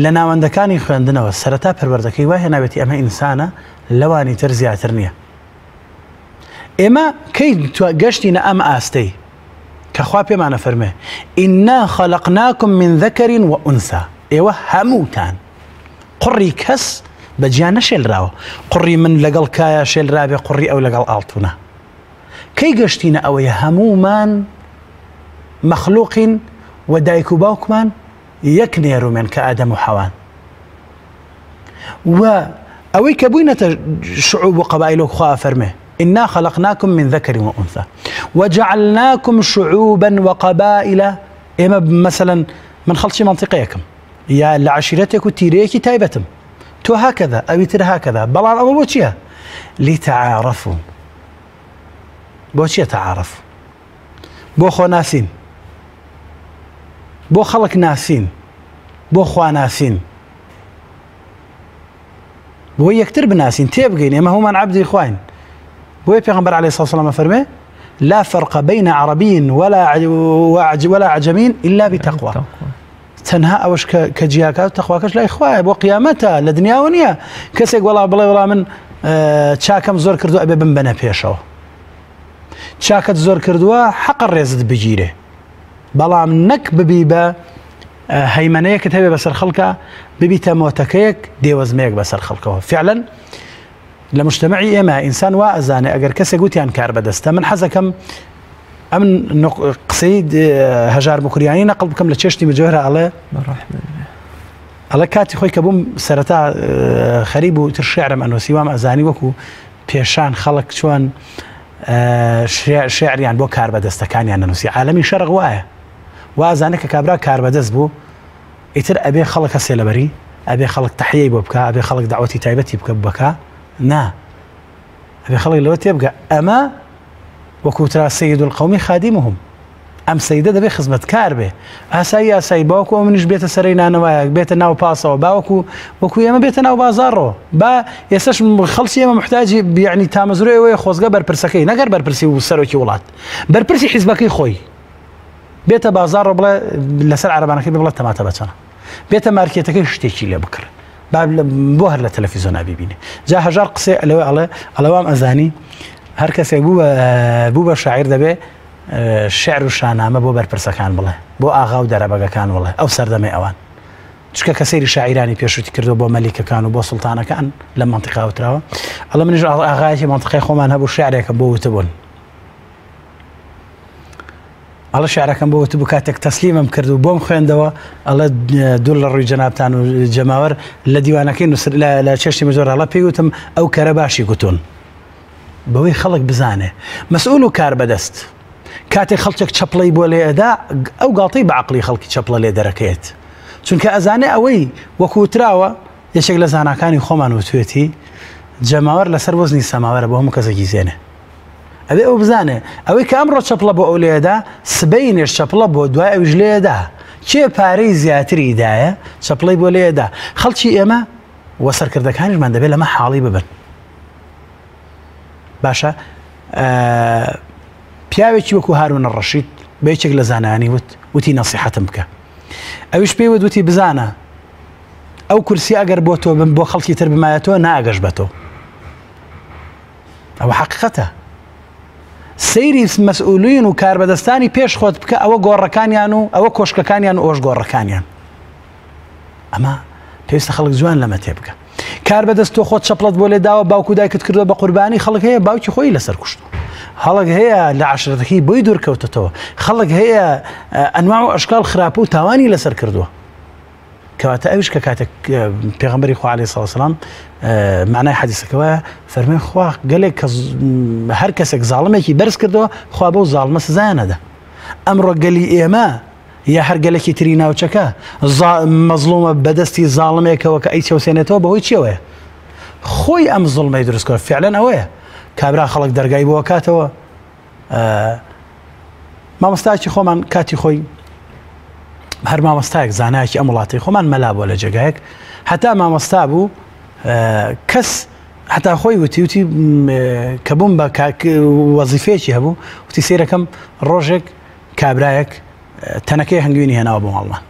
لە ناوەندەکانی خوێندنەوە سەرەتا پەروەردەکەی وایە ناوێتی ئەمە ئینسانە لەوانی تر زیاتر نییە ئێمە کەی گەشتینە ئەم ئاستەی کەخوا پێمانە فەرمێ ئینا خەلەقناکم من ذەکەر وئونسا ئێوە هەمووتان قڕی کەس بە گیان نەشێلراوە قڕی من لەگەڵ کایە شێلرابێ قڕی ئەو لەگەڵ ئاڵتونە کەی گەشتینە ئەوەیە هەموومان مەخلوقین و دایک و باوکمان یەک نێرومێن کە ئادەم و حەوان و ئەوەی کە بووینەتە شعوب و قەبائیل و خوا فەرمێ إنا خلقناكم من ذكر وأنثى وجعلناكم شعوبا وقبائل إما مثلا من خلشي منطقيكم يا لعشيرتك وتيريكي تايبتم تو هكذا أو تر هكذا بلان أبو بوشيها لتعارفوا بوشيها تعارفوا بو خو ناسين بو خلق ناسين بو خوا ناسين بو يكتر بناسين تيبقين إما هما عبد إخوان بو پیغمبر عليه الصلاة والسلام فرمه لا فرق بين عربي ولا عجمي إلا بتقوى تنها أوش كجياكات وتقواكش لا إخوة بو قيامتها لدنيا ونيا كسيك والله من تشاكم زور كردو أبي بنبنا بيشو تشاكت زور كردو حق الرزد بجيره بلا منك ببيبا هيمنية كتابة بسر خلقه ببيتا موتكيك ديوزميك بسر خلقه فعلا لمجتمعي إما إنسان وأزاني أجر كسي قلت يعني كار بدسته من حزكم أمن قصيد هجار بكرياني نقل بكم لتشتي مجوهرة على على كاتي خوي كبوم سرتا خريب وترشعر من وسيوام أزاني وكو بيشان خلق شوان شعر يعني بو كار بدسته كان يعني نسي عالمي شرق وايه وأزاني ككابرا كار بدس بو يتر أبي خلق السيلبري أبي خلق تحيي بوبكا أبي خلق دعوتي تايبتي بكا نا أبي خلق لو تبقى أما وكوترا سيد القوم خادمهم أم سيدة دبي خدمة كاربه أساي باوكو منش بيت سرينا نوايا بيت ناو باسو باوكو وكو يما بيت ناو بازارو با يساش خلصي يما محتاج يعني تامزروي ويخوزقا بربرسكي نقر بربرسي وسروكي ولات بربرسي حزبكي خوي بيت بازارو بلا لسر عربانكي بلا تماتا بچنا بيت ماركيتكي شتيكي لي بكر بوهر للتلفزيون أبيبيني جاء هجار قصي على وام أزاني هر كسي بوبا شاعر دبي الشعر والشانامة بو بربرسكان بالله بو آغا ودربقا كان والله أو سردمي أوان چکە كسيري شاعراني بيشوتي كردو بو ملكة كان وبو سلطانة كان لم منطقة وتراوى الله من يجعل آغايتي منطقة خومان هبو شعريك بو وتبون ئەڵە شعرەکەم بۆ وتبوو کاتێک تەسلیمم کرد و بۆم خوێندەوە ئەڵە دوو لە ڕووی جەنابتان و جەماوەر لە دیوانەکەی نووسر لە چێشتی مەزۆر هەڵە پێی وتم ئەو کەرە باشی گوتون بەوەی خەڵک بزانێ مەسئول و کار بەدەست کاتێک خەڵکێک چەپڵەی بۆ لێ ئەدا ئەو گاڵتەی بە عەقڵی خەڵکی چەپڵە لێ دەرەکەێت چونکە ئەزانێ ئەوەی وەکوتراوە یەکێک لە زاناکانی خۆمان وتوێتی جەماوەر لەسەر وەزنی سەماوەرە بۆ هەموو کەسێکی زێنێ ئەبێ ئەو بزانێ ئەوەی کە ئەمڕۆ چەپڵە بۆ ئەو لێدا سبەی نێش چەپڵە بۆ دوای ئەوش لێدا کێ پارەی زیاتری دایە چەپڵەی بۆ لێدا خەڵکی ئێمە وە سەرکردەکانیشمان دەبێت لەمە حاڵی ببن باشە پیاوێکی وەکو هارون الڕەشید بە یەکێک لە زانانی وتی نەسیحەتم بکە ئەویش پێی وتی بزانە ئەو کورسی ئەگەر بۆ تۆ بۆ خەڵکی تر بمایەتەوە ناگەش بە تۆ ئەوە حەقیقەتە سەیری مەسئولین و کاربەدەستانی پێش خۆت بکە ئەوە گۆڕەکانیان و ئەوە کۆشکەکانیان و ئۆش گۆڕەکانیان ئەمە پێویستە خەڵک جوان لەمە تێ بکە کاربەدەست تۆ خۆت چەپڵەت بۆ لێداوە باوکو دایکت کردو بە قوربانی خەڵک هەیە باوکی خۆی لەسەر کوشتو خەڵک هەیە لە عەشرەتەکەی بۆی دوورکەوتەوە خەڵک هەیە ئەنواع و ئەشکال خراپە و تاوانی لەسەر کردووە کەواتە ئەویش کە کاتێک پێغەمبەری خوا عەلەیهی سەڵاتو وەسەلام معنای حەدیسەکەوە فەرمێ خوا گەلێک کە هەر کەسێک زاڵمێکی بەرز کردەوە خوا بەو زاڵمە سزایان نەدا ئەمڕۆ گەلی ئێمە یا هەر گەلێکی تری ناوچەکە مەزڵومە بەدەستی زاڵمێکەوە کە ئەی چەوسێنێتەوە بەهۆی چیەوەیە خۆی ئەم زڵمەی دروست کردووە فیعلەن ئەوەیە کابرا خەڵک دەرگای بۆ کاتەوە مامۆستایەکی خۆمان کاتی خۆی هەر مامۆستایەک زانایەکی ئەم وڵاتی خۆمان مەلا بۆ لە جێگایەک هەتا مامۆستا بوو کەس هەتا خۆی وتی کە بووم بە وەزیفەیەکی هەبوو وتی سیرەکەم ڕۆژێک کابرایەک تەنەکەی هەنگوینی هێناوە بۆ ماڵمان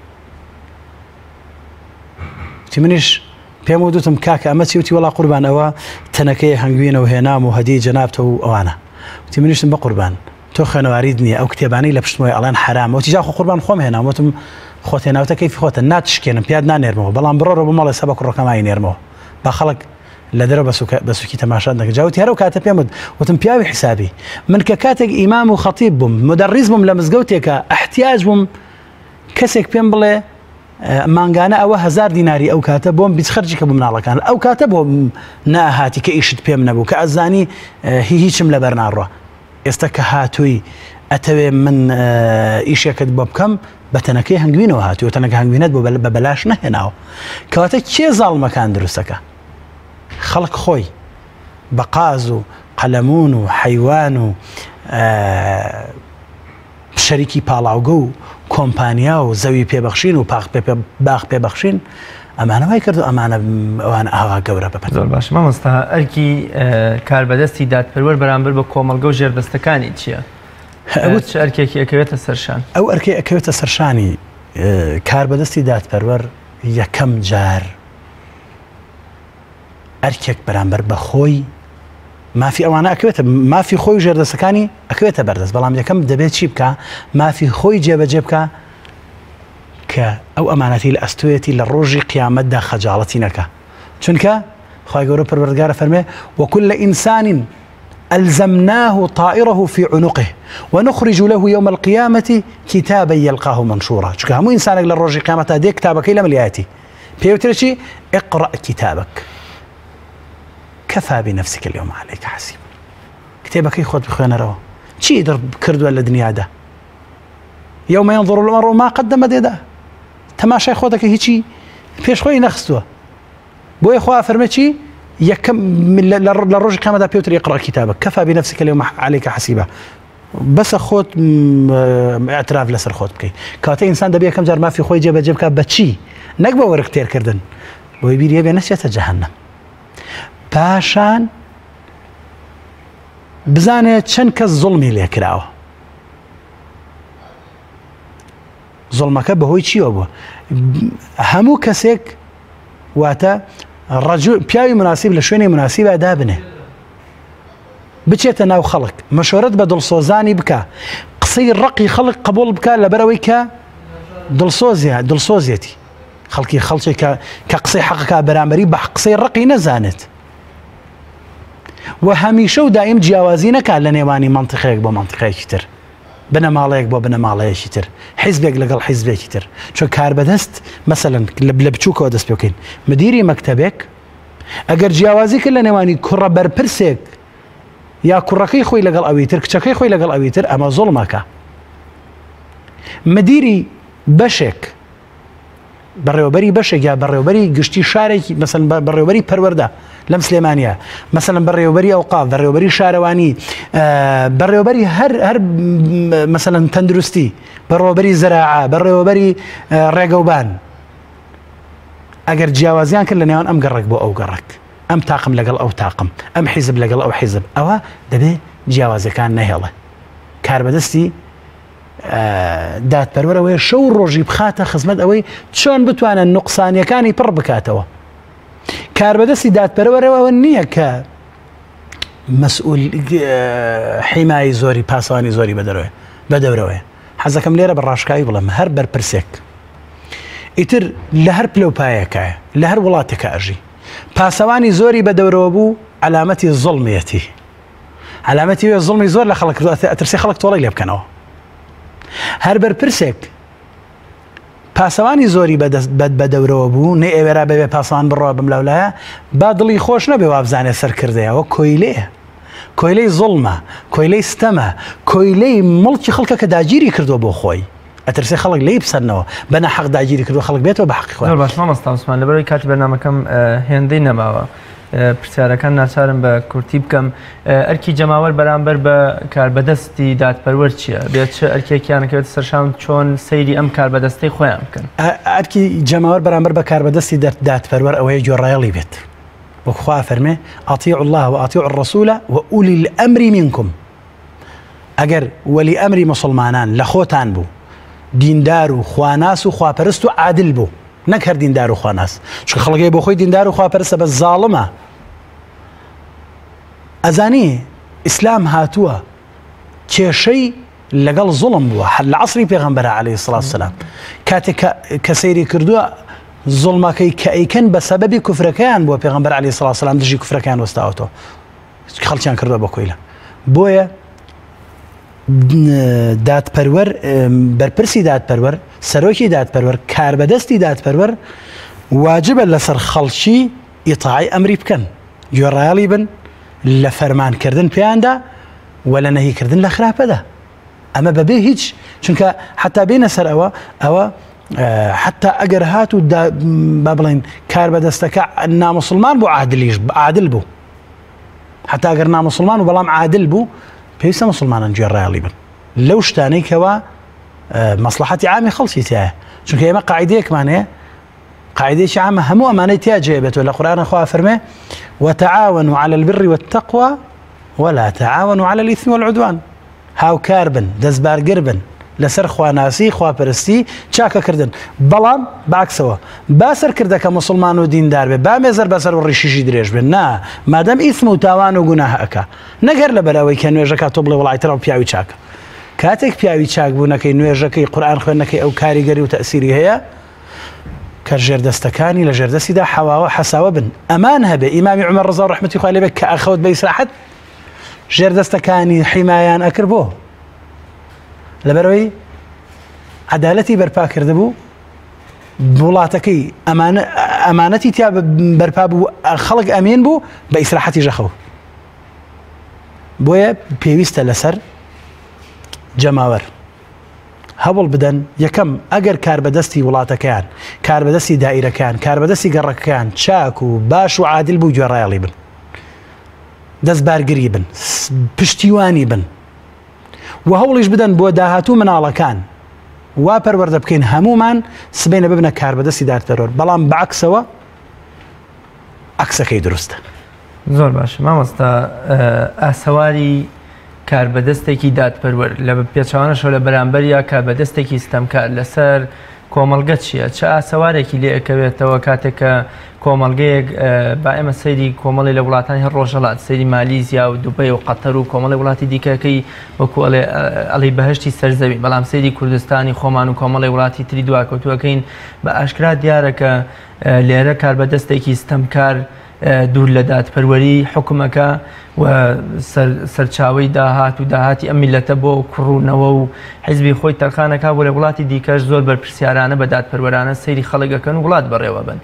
وتی منیش پێم وتم کاکە ئەمە چی وتی وەڵا قوربان ئەوە تەنەکەی هەنگوینەوە هێنام و هەدیە جەنابتە و ئەوانە وتی منیشتم بە قوربان تۆ خوێنەواریت نییە ئەو کتێبانەی لە پشتمەوەی ئەڵێن حرامە وتی جا خۆ قوربان خۆم هێنام وتم خۆت هێناوتە کەیفی خۆتە ناتشکێنم پیاد نانێرمەوە بەڵام بڕۆرە بۆ ماڵی سەبە کوڕەکەمای نێرمەوە با خەڵک لە دەرەوە بە سووکی تەماشات دەکەن جاوتی هەرو کاتە پێم وتم پیاوی حیسابی من کە کاتێک ئیمام و خەتیب بووم مدەڕیس بووم لە مزگەوتێکە احتیاج بووم کەسێک پێم بڵێ مانگانە ئەوە 1000 دیناری ئەو کاتە بۆم بیچ خەرجی کە بووم ناڵەکان ئەو کاتە بۆ ناهاتی کە ئیشت پێم نەبوو کە ئەزانی هیچم لەبەر ناڕوە ئێستا کە هاتووی ئەتەوێ من ئیشێکت بۆ بکەم بە تەنەکەی هەنگوینەوە هاتووە تەنەکە هەنگوینەت بە بەلاش نەهێناوە کەواتە کێ زاڵمەکان دروستەکە خەڵک خۆی بە قاز و قەلەمون و حەیوان و شەریکی پاڵاوگە و کۆمپانیا و زەوی پێبەخشین و باخ پێبەخشین ئەمانەوەی کردو ئەمانە ئەوان ئاوا گەورە ببن زۆر باش مامۆستا ئەرکی کاربەدەستی دادپەروەر بەرامبەر بە کۆمەڵگە و ژێردەستەکانی چییە؟ چ ئەرکێکی ئەکەوێتە سەرشان؟ ئەو ئەرکەی ئەکەوێتە سەرشانی کاربەدەستی دادپەروەر یەکەم جار ئەرکێک بەرامبەر بە خۆی مافی ئەوانە ئەکەوێتە مافی خۆی و ژێردەستەکانی ئەکەوێتە بەردەست بەڵام یەکەم دەبێت چی بکە مافی خۆی جێبەجێ بکە کە ئەو ئەمانەتی لە ئەستوێتی لە ڕۆژی قیامەتدا خەجاڵەتی نەکە چونکە خوای گەورە پەروەردگارە فەرمێ وكل إنسان ألزمناه طائره في عنقه ونخرج له يوم القيامة كتابا يلقاه منشورا چونکە هەموو ئینسانێک لە ڕۆژی قیامەتدا دێ کتابەکەی لە ملیایەتی پێوترە چی اقرأ كتابك كفى بنفسك اليوم عليك حسيب كتابك خۆت بخوێنەرەوە چی کردووە لە دنیادا يوم ينظر المرء ما قدمت يداه تەماشای خۆ دەکە هیچی پێشخۆی نەخستووە بۆیە خوا فەرمێ چی یەکەم لە ڕۆژی قیامەتدا پێوتر اقرأ كتابك كفى بنفسك اليوم عليك حسيبا بەسە خۆت ئاعتراف لەسەر خۆت بکەیت کاتە ئینسان دەبێ یەکەم جار مافی خۆی جێبەجێ بکات بە چی نەک بە وەرە تێرکردن بۆی بیریە بێ نەچێتە جەهەنەم پاشان بزانێت چەند کەس زوڵمی لێ کراوە زوڵمەکە بەهۆی چیوە بووە هەموو کەسێک واتە پیاوی مناسب لە شوێنی مناسیبە دابنێ بچێتە ناو خەڵک مەشورەت بە دڵسۆزانی بکە قسەی ڕقی خەڵک قبول بکە لەبەرەوەی کە دڵسۆزیەتی خەڵکی کە قسەی حەقەکە بەرامبەری بە قسەی ڕقی نەزانێت و هەمیشە و دائیم جیاوازی نەکات لە نێوانی منتیقەیەک بۆ منتیقەیەکی تر بنەماڵەیەک بۆ بنەماڵەیەکی تر حیزبێک لەگەڵ حیزبێکی تر چۆن کاربەدەست مەسەلەن لە بچووکەوە دەست پێ بکەین مدیری مەکتەبێک ئەگەر جیاوازی کرد لە نێوانی کوڕە بەرپرسێک یا کوڕەکەی خۆی لەگەڵ ئەوی تر کچەکەی خۆی لەگەڵ ئەوی تر ئەمە زوڵمەکە مدیری بەشێک بەڕێوەبەری بەشێک یا بەڕێوەبەری گشتی شارێکی مەسەلەن بەڕێوەبەری پەروەردە لەم سلێمانیە مەسەلەن بەڕێوەبەری ئەوقاف بەڕێوەبەری شارەوانی بەڕێوەبەری هەر مەسەلەن تەندروستی بەڕێوەبەری زەراعە بەڕێوەبەری ڕێگەوبان ئەگەر جیاوازیان کرد لە نێوان ئەم گەڕێک بۆ ئەو گەڕێک ئەم تاقم لەگەڵ ئەو تاقم ئەم حیزب لەگەڵ ئەو حیزب ئەوە دەبێ جیاوازەکان نەهێڵێ کاربەدەستی دادپەروەرەوەی شەو ڕۆژی بخاتە خزمەت ئەوەی چۆن بتوانن نوقسانیەکانی پڕ بکاتەوە کاربەدەستی دادپەروەرەوە نییە کە مەسئول حیمایی زۆری پاسەوانی زۆری بەدەورەوەی حەزەکەم لێرە بە ڕاشکاوی بڵێم هەر بەرپرسێک ئیتر لە هەر پلەپایەکایە لە هەر وڵاتێکە ئەژی پاسەوانی زۆری بەدەورەوە بوو علامەتی زوڵمیەتی علامەتی وێ زوڵمی زۆر لە خەڵک ئەترسی خەڵک تۆڵی لێ بکەنەوە هەر بەرپرسێک پاسەوانی زۆری بەدەورەوە بوو نەی ئێوێرا بەبێ پاسەوان بڕەوە بملاولایە با دڵی خۆش نەبێ وابزانێ سەرکردەیەوە کۆیلەیە کۆیلەی زوڵمە کۆیلەی ستەمە کۆیلەی مڵکی خەڵکە کە داگیری کردووە بۆ خۆی ئەترسی خەڵک لی بسەرنەوە بەنە حەق داگیری کردووە خەڵک بێتەوە بە حەقی خۆی باش مامۆستا عوسمان لەبەرەوەی کاتی بەرنامەکەم هێندەی نەماوە پرسیارەکان ناچارم بە کورتی بکەم ئەرکی جەماوەر بەرامبەر بە کاربەدەستی دادپەروەر چییە بێت چه ئەرکێکیانەکەوێت سەرشان چۆن سەیری ئەم کاربەدەستەی خۆیان بکەن ئەرکی جەماوەر بەرامبەر بە کاربەدەستی دادپەروەر ئەوەیە گوێڕایەڵی بێت وەکو خوا فەرمێ ئەطیعوا الله وأطیعوا الرسول وأولی الأمر منكم ئەگەر وەلی ئەمری مسلمانان لە خۆتان بوو دیندار و خواناس و خواپەرست و عادل بوو نەک هەر دیندار و خواناس چکە خەڵگەی بۆ خۆی دیندار و خواپەرستە بە زاڵمە ئەزانی ئیسلام هاتووە کێشەی لەگەڵ زوڵم بووە لە عەسری پێغەمبەر عەلەیهی سڵات وسەلام کاتێک کە سەیری کردووە زوڵمەکەی کە ئەیکەن بە سەبەبی کوفرەکەیان بووە پێغەمبەر عەلەیهی سڵات وسەلام دژی کوفرەکەیان وەستاوەتەوە خەڵکیان کردووە بە کۆیلە بۆیە دادپەروەر بەرپرسی دادپەروەر سەرۆکی دادپەروەر کاربەدەستی دادپەروەر واجبە لەسەر خەڵکی ئیتاعی ئەمری بکەن گوێڕایەڵی بن لە فەرمانکردن پێیاندا و لە نەهیکردن لە خراپەدا ئەمە بەبێ هیچ چونکە حتا بینە سەر ئەوە حتا ئەگەر هات و با بڵێن کاربەدەستەکە ناموسڵمان بوو عادل بوو حتا ئەگەر ناموسڵمان و بەڵام عادل بوو پێویستە مسلمانان گوێڕایەڵی بن لەو شتانەی کەوا مەسلحەتی عامی خەڵکی تایە چونکە ئێمە قاعیدەیەکمان هەیە قاعدەیەکی عامە هەموو ئەمانەی تیا جێبێتەوە لە قورئانە خوا فەرمێ وتعاونوا على البر والتقوى ولا تعاونوا على الإثم والعدوان هاوکار بن دەستبارگر بن لەسەر خواناسی خواپەرستی چاکەکردن بەڵام باکسەوە با سەرکردەکە مسلمان و دیندار بێ با مێزەر بەسەر و ڕیشیشی درێژ بێن نا مادەم ئیسم و تاوان و گوناه ئەکا نەگەر لەبەرەوەی کە نوێژەکە تۆ بڵێ وڵاتیتەوە پیاوی چاکە کاتێک پیاوی چاک بوونەکەی نوێژەکەی قورئان خوێندنەکەی ئەو کاریگەری و تەئسیری هەیە کە ژێردەستەکانی لە ژێردەستیدا حەواوە حەساوە بن ئەمان هەبێ ئیمامی عومەر ڕەزا ڕەحمەتی خوای لێبێ کە ئەخەوت بە ئیسراحەت ژێردەستەکانی حیمایان ئەکرد بۆ لەبەرەوەی عەدالەتی بەرپا کرده بوو وڵاتەکەی ئەمانەتی تیا بەرپا بوو خەڵک ئەمین بوو بە ئیسراحەتی ژەخەوە بۆیە پێویستە لەسەر جەماوەر هەوڵ بدەن یەکەم ئەگەر کاربەدەستی وڵاتەکەیان کاربەدەستی دائیرەکان کاربەدەستی گەڕەکەکان چاک و باش و عادل بوو گوێڕایەڵی بن دەستبارگری بن پشتیوانی بن و هەوڵیش بدەن بۆ داهاتوو مناڵەکان وا پەروەردە بکەین هەمومان سبەینە ببنە کاربەدەستی دادپەروەر بەڵام بەعکسەوە عکسەکەی دروستە زۆر باش مامۆستا ئاسەواری کاربەدەستێکی دادپەروەر لە پێچەوانەشەوە لە بەرامبەریا کاربەدەستێکی ستەمکار لەسەر کۆمەڵگە چییە چه ئاسەوارێکی لێ ئەکەوێتەوە کاتێک کە کۆمەڵگەیەک با ئێمە سەیری کۆمەڵی لە وڵاتانی هەر ڕۆژهەڵات سەیری مالیزیا و دوبەی و قەتەر و کۆمەڵی وڵاتی دیکەکەی وەکو ئەڵێ بەهشتی سەرزەوی بەڵام سەیری کوردستانی خۆمان و کۆمەڵی وڵاتی تری دواکەوتووەکەین بە ئاشکرا دیارە کە لێرە کاربەدەستێکی ستەمکار دوور لە دادپەروەری حکومەکە و سەرچاوەی داهات و داهاتی ئەم میلەتە بۆ کوڕوونەوە و حیزبی خۆی تەرخانەکە بۆ لە وڵاتی دیکەش زۆر بەرپرسیارانە بە دادپەروەرانە سەیری خەڵکەکەن و وڵات بەڕێوە بن.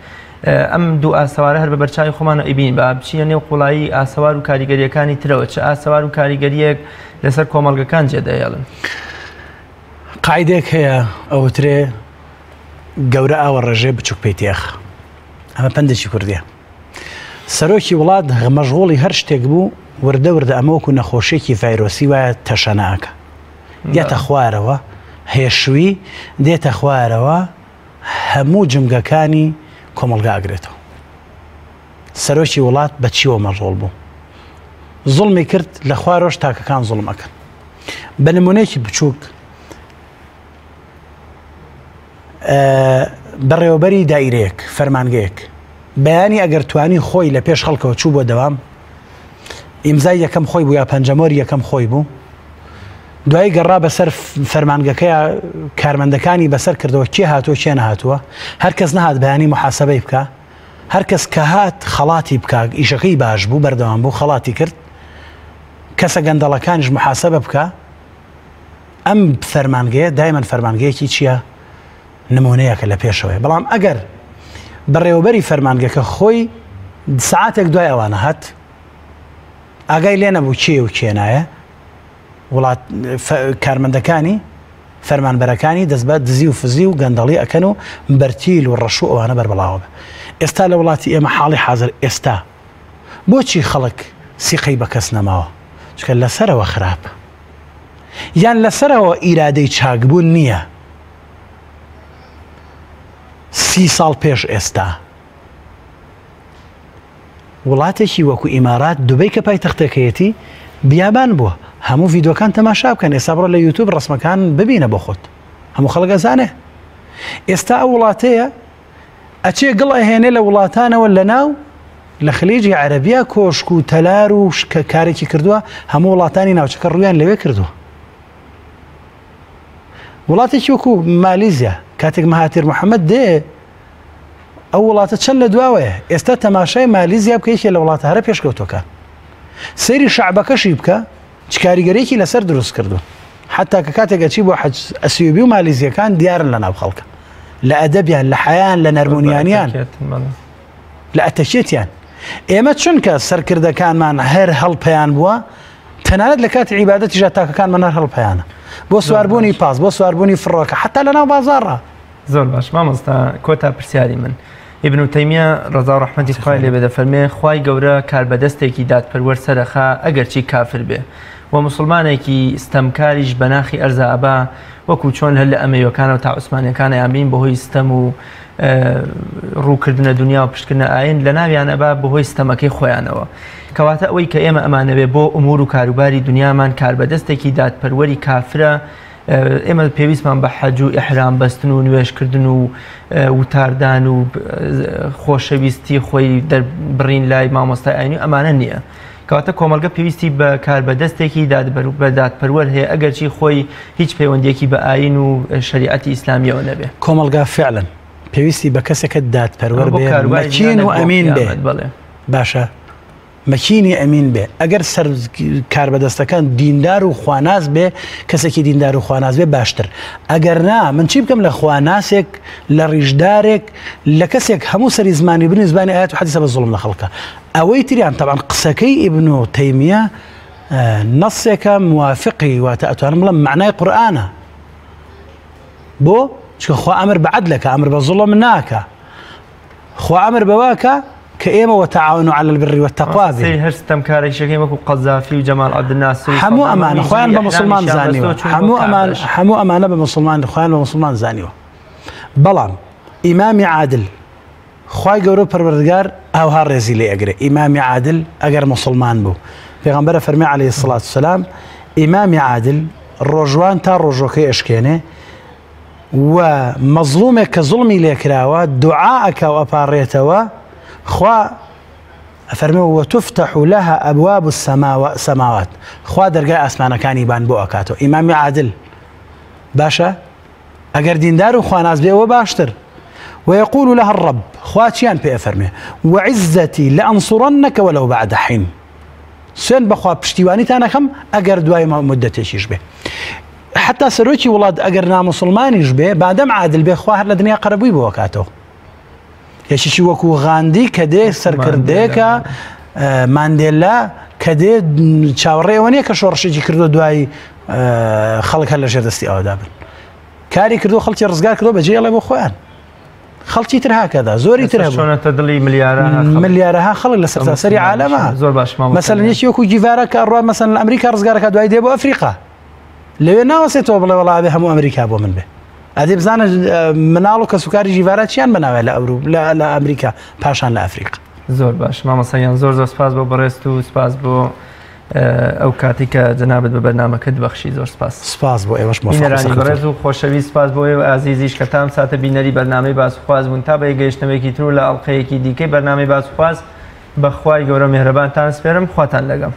ئەم دوو ئاسەوارە هەر بە بەرچاوی خۆمانە ئیبین بە بچینە نێو قوڵایی ئاسەوار و کاریگەریەکانی ترەوە چه ئاسەوار و کاریگەریەک لەسەر کۆمەڵگەکان جێدەهێڵن. قاعدێک هەیە ئەوترێ گەورە ئاوە ڕێژێ بچووک پێی تێخ. ئەمە پندێکی کوردیە. سەرۆکی وڵات مەشغوڵی هەر شتێک بوو وردە وردە ئەمەوەکو نەخۆشیێکی ڤایرۆسی وایە تەشەناکە. دێتە خوارەوە هێشووی دێتە خوارەوە هەموو جمگەکانی کۆمەڵگا ئەگرێتەوە. سەرۆکی وڵات بە چیوە مەشغوڵ بوو؟ زوڵمی کرد لە خوارۆش تاکەکان زوڵمەکەن. بە نمونەیەکی بچووک بەڕێوەبەری دائیرەیەک فەرمانگەیەک بەیانی ئەگەر توانی خۆی لە پێش خەڵکەوە چوو بۆ دەوام ئیمزای یەکەم خۆی بوو یا پەنجەمۆری یەکەم خۆی بوو دوایی گەڕا بەسەر فەرمانگەکەیە کارمەندەکانی بەسەر کردەوە کێ هاتووە کێ نەهاتووە هەر کەس نەهات بەیانی محاسەبەی بکە هەر کەس کە هات خەڵاتی بکە ئیشەکەی باش بوو بەردەوام بوو خەڵاتی کرد کەسە گەندەڵەکانیش محاسەبە بکە ئەم فەرمانگەیە دایمەن فەرمانگەیەکی چییە؟ نمونەیەکە لە پێشەوەی بەڵام ئەگەر بەڕێوەبەری فەرمانگەکە خۆی سعاتێک دوای ئەوانە هات ئاگای لێ نەبوو کێ و کێنایە وڵات کارمەندەکانی فەرمانبەرەکانی دەست بە دزی و فزی و گەندەڵی ئەکەن و بەرتیل و ڕەش و ئەوانە بەربڵاوە ئێستا لە وڵاتی ئێمە حاڵی حاضر ئێستا بۆچی خەڵک سیقەی بە کەس نەماوە چکە لەسەرەوە خراپە یان لەسەرەوە ئیرادەی چاکبوون نییە 30 ساڵ پێش ئێستا وڵاتێکی وەکو ئیمارات دوبەی کە پایتەختەکەیەتی بیابان بووە هەموو ڤیدۆکان تەماشا بکەن ئێستا بڕۆ لە یوتیوب ڕسمەکان ببینە بۆ خۆت هەموو خەڵک ئەزانێ ئێستا ئەو وڵاتەیە ئەچێ گڵ ئەهێنێ لە وڵاتانەوە لە ناو لە خلیجی عەرەبیا کۆشک و تەلار و کارێکی کردووە هەموو وڵاتانی ناوچەکە ڕوویان لەوێ کردووە وڵاتێکی وەکو مالیزیا کاتێک مەهاتیر محەممەد دێ ئەو وڵاتە چەند لە دواوەیە ئێستا تەماشای مالیزیا بکە یەکێ لە وڵاتە هەرە پێشکەوتەکان سەیری شەعبەکەشی بکە چ کاریگەرێکی لەسەر دروست کردوون حتا کە کاتێک ئەچی بۆ حەج ئەسیوبی و مالیزیەکان دیارن لە ناو خەڵکە لە ئەدەبیان لە حەیان لە نەرمونیانیان لە ئەتەکێتیان ئێمە چونکە سەرکردەکانمان هەر هەڵپەیان بووە تەنانەت لە کاتی عیبادەتیژە تاکەکانمان هەر هەڵپەیانە بۆ سواربوونی پاس بۆ سواربوونی فڕۆکە حتا لە ناو بازاڕە زۆر باش مامۆستا کۆتا پرسیاری من ئیبن تەیمیە ڕەزا و ڕەحمەتی خوای لێ بێ دەفەرمێ خوای گەورە کاربەدەستێکی دادپەروەر سەرەخا ئەگەرچی کافر بێ و مسلمانێکی ستەمکاریش بەناخی ئەرزە ئەبا وەکو چۆن هەر لە ئەمەیەکانەوە تا عوسمانیەکانە یانبین بەهۆی ستەم و ڕووکردنە دنیا و پشتکردنە ئاین لە ناویان ئەبا بەهۆی ستەمەکەی خۆیانەوە کەواتە ئەوەی کە ئێمە ئەمانەوێ بۆ ئومور و کاروباری دنیامان کاربەدەستێکی دادپەروەری کافرە ئێمە پێویستمان بە حەج و ئیحرام بەستن و نوێشکردن و وتاردان و خۆشەویستی خۆی دەربڕین لای مامۆستای ئاینی ئەمانە نییە کەواتە کۆمەلگە پێویستی بە کاربەدەستێکی دادپەروەر هەیە ئەگەرچی خۆی هیچ پەیوەندیەکی بە ئاین و شەریعەتی ئیسلامیەوە نەبێ کۆمەلگا فعلەن پێویستی بە کەسێکە دادپەروەر بێ مەکین و ئەمین بێ باشە مەکینی ئەمین بێ ئەگەر سەر کاربەدەستەکان دیندار و خواناز بێ کەسێکی دیندار و خواناز بێ باشتر ئەگەر نا من چی بکەم لە خواناسێک لە ڕیژدارێک لە کەسێک هەموو سەری زمانی بنی زبانی ئاەت و حەدیسە بە زوڵم لە خەڵکە ئەوەی تریان تەبعاً قسەکەی ئیبن تەیمیە نەسێکە موافقی واتە ئەتوانم بڵێم معنای قورئانە بۆ چکە خوا ئەمر بە عەدلەکە ئەمر بە زوڵم ناکە خوا ئەمر بەواکە کە ئێمە وتعاونوا على البر والتقوى هەر ستەمکارێکشەکەی وەکو قەزافی و جەمال عەبدولناسر هەموو ئەمانە خۆیان بە مسلمان زانیوە هەموو ئەمانە بە مسلمان خۆیان بە مسلمان زانیوە بەڵام ئیمامی عادل خوای گەورە پەروەردگار ئاوها ڕێزی لێ ئەگرێ ئیمامی عادل ئەگەر مسلمان بوو پێغەمبەر فەرمی عەلەیهی السڵات وسەلام ئیمامی عادل ڕۆژوان تا ڕۆژۆکەی ئەشکێنێ و مەزلومێک کە زوڵمی لێکراوە دوعا ئەکا و ئەپاڕێتەوە خوا ئەفەرمێ وتفتح لها ئەبواب السەماوات خوا دەرگای ئاسمانەکانی بان بۆ ئەکاتەوە ئیمامی عادل باشە ئەگەر دیندار و خواناز بێەوە باشتر ويقول لها الرب خواتيان بأفرمه وعزتي لأنصرنك ولو بعد حين سين بخوا بشتيواني تانكم أجر دواي مدة يشبه حتى سروتي ولاد أجرنا مسلمان يشبه بعدم عادل بخواه لدنيا قربي بوكاته يشي وكو غاندي كده سركرديكا مانديلا كده شاوري ونيا كشورشي كردو دواي خلق هلا جردستي أو دابن كاري كردو خلتي رزقار كردو بجي الله بخوان خلتي تر هكذا زوري تر شلون تدلي مليارها خلق لسرتاسري عالمها زور باش ما مثلا يشي وكو جيفارك الروا مثلا امريكا رزقارك دواي ديبو افريقيا لو ناوسيتو بلا والله به همو امريكا بو من به هذه بزانا منالو كسكري جيفارات شان بناوي لا اوروب لا امريكا باشان لافريقيا زور باش ما مثلا زور سپاس بو برستو سپاس بو او کاتی که جنابت به برنامه کد بخشی زور سپاس بو ایوش موفق بینرانی برزو خوشوی سپاس بو ایو عزیزیش کتام ساعت بینری برنامه باز خواز منتابه گشتنوی کی ترو لالقه کی دیگه برنامه باز خواز بخوای گورا مهربان تان سپرم خواتن لگم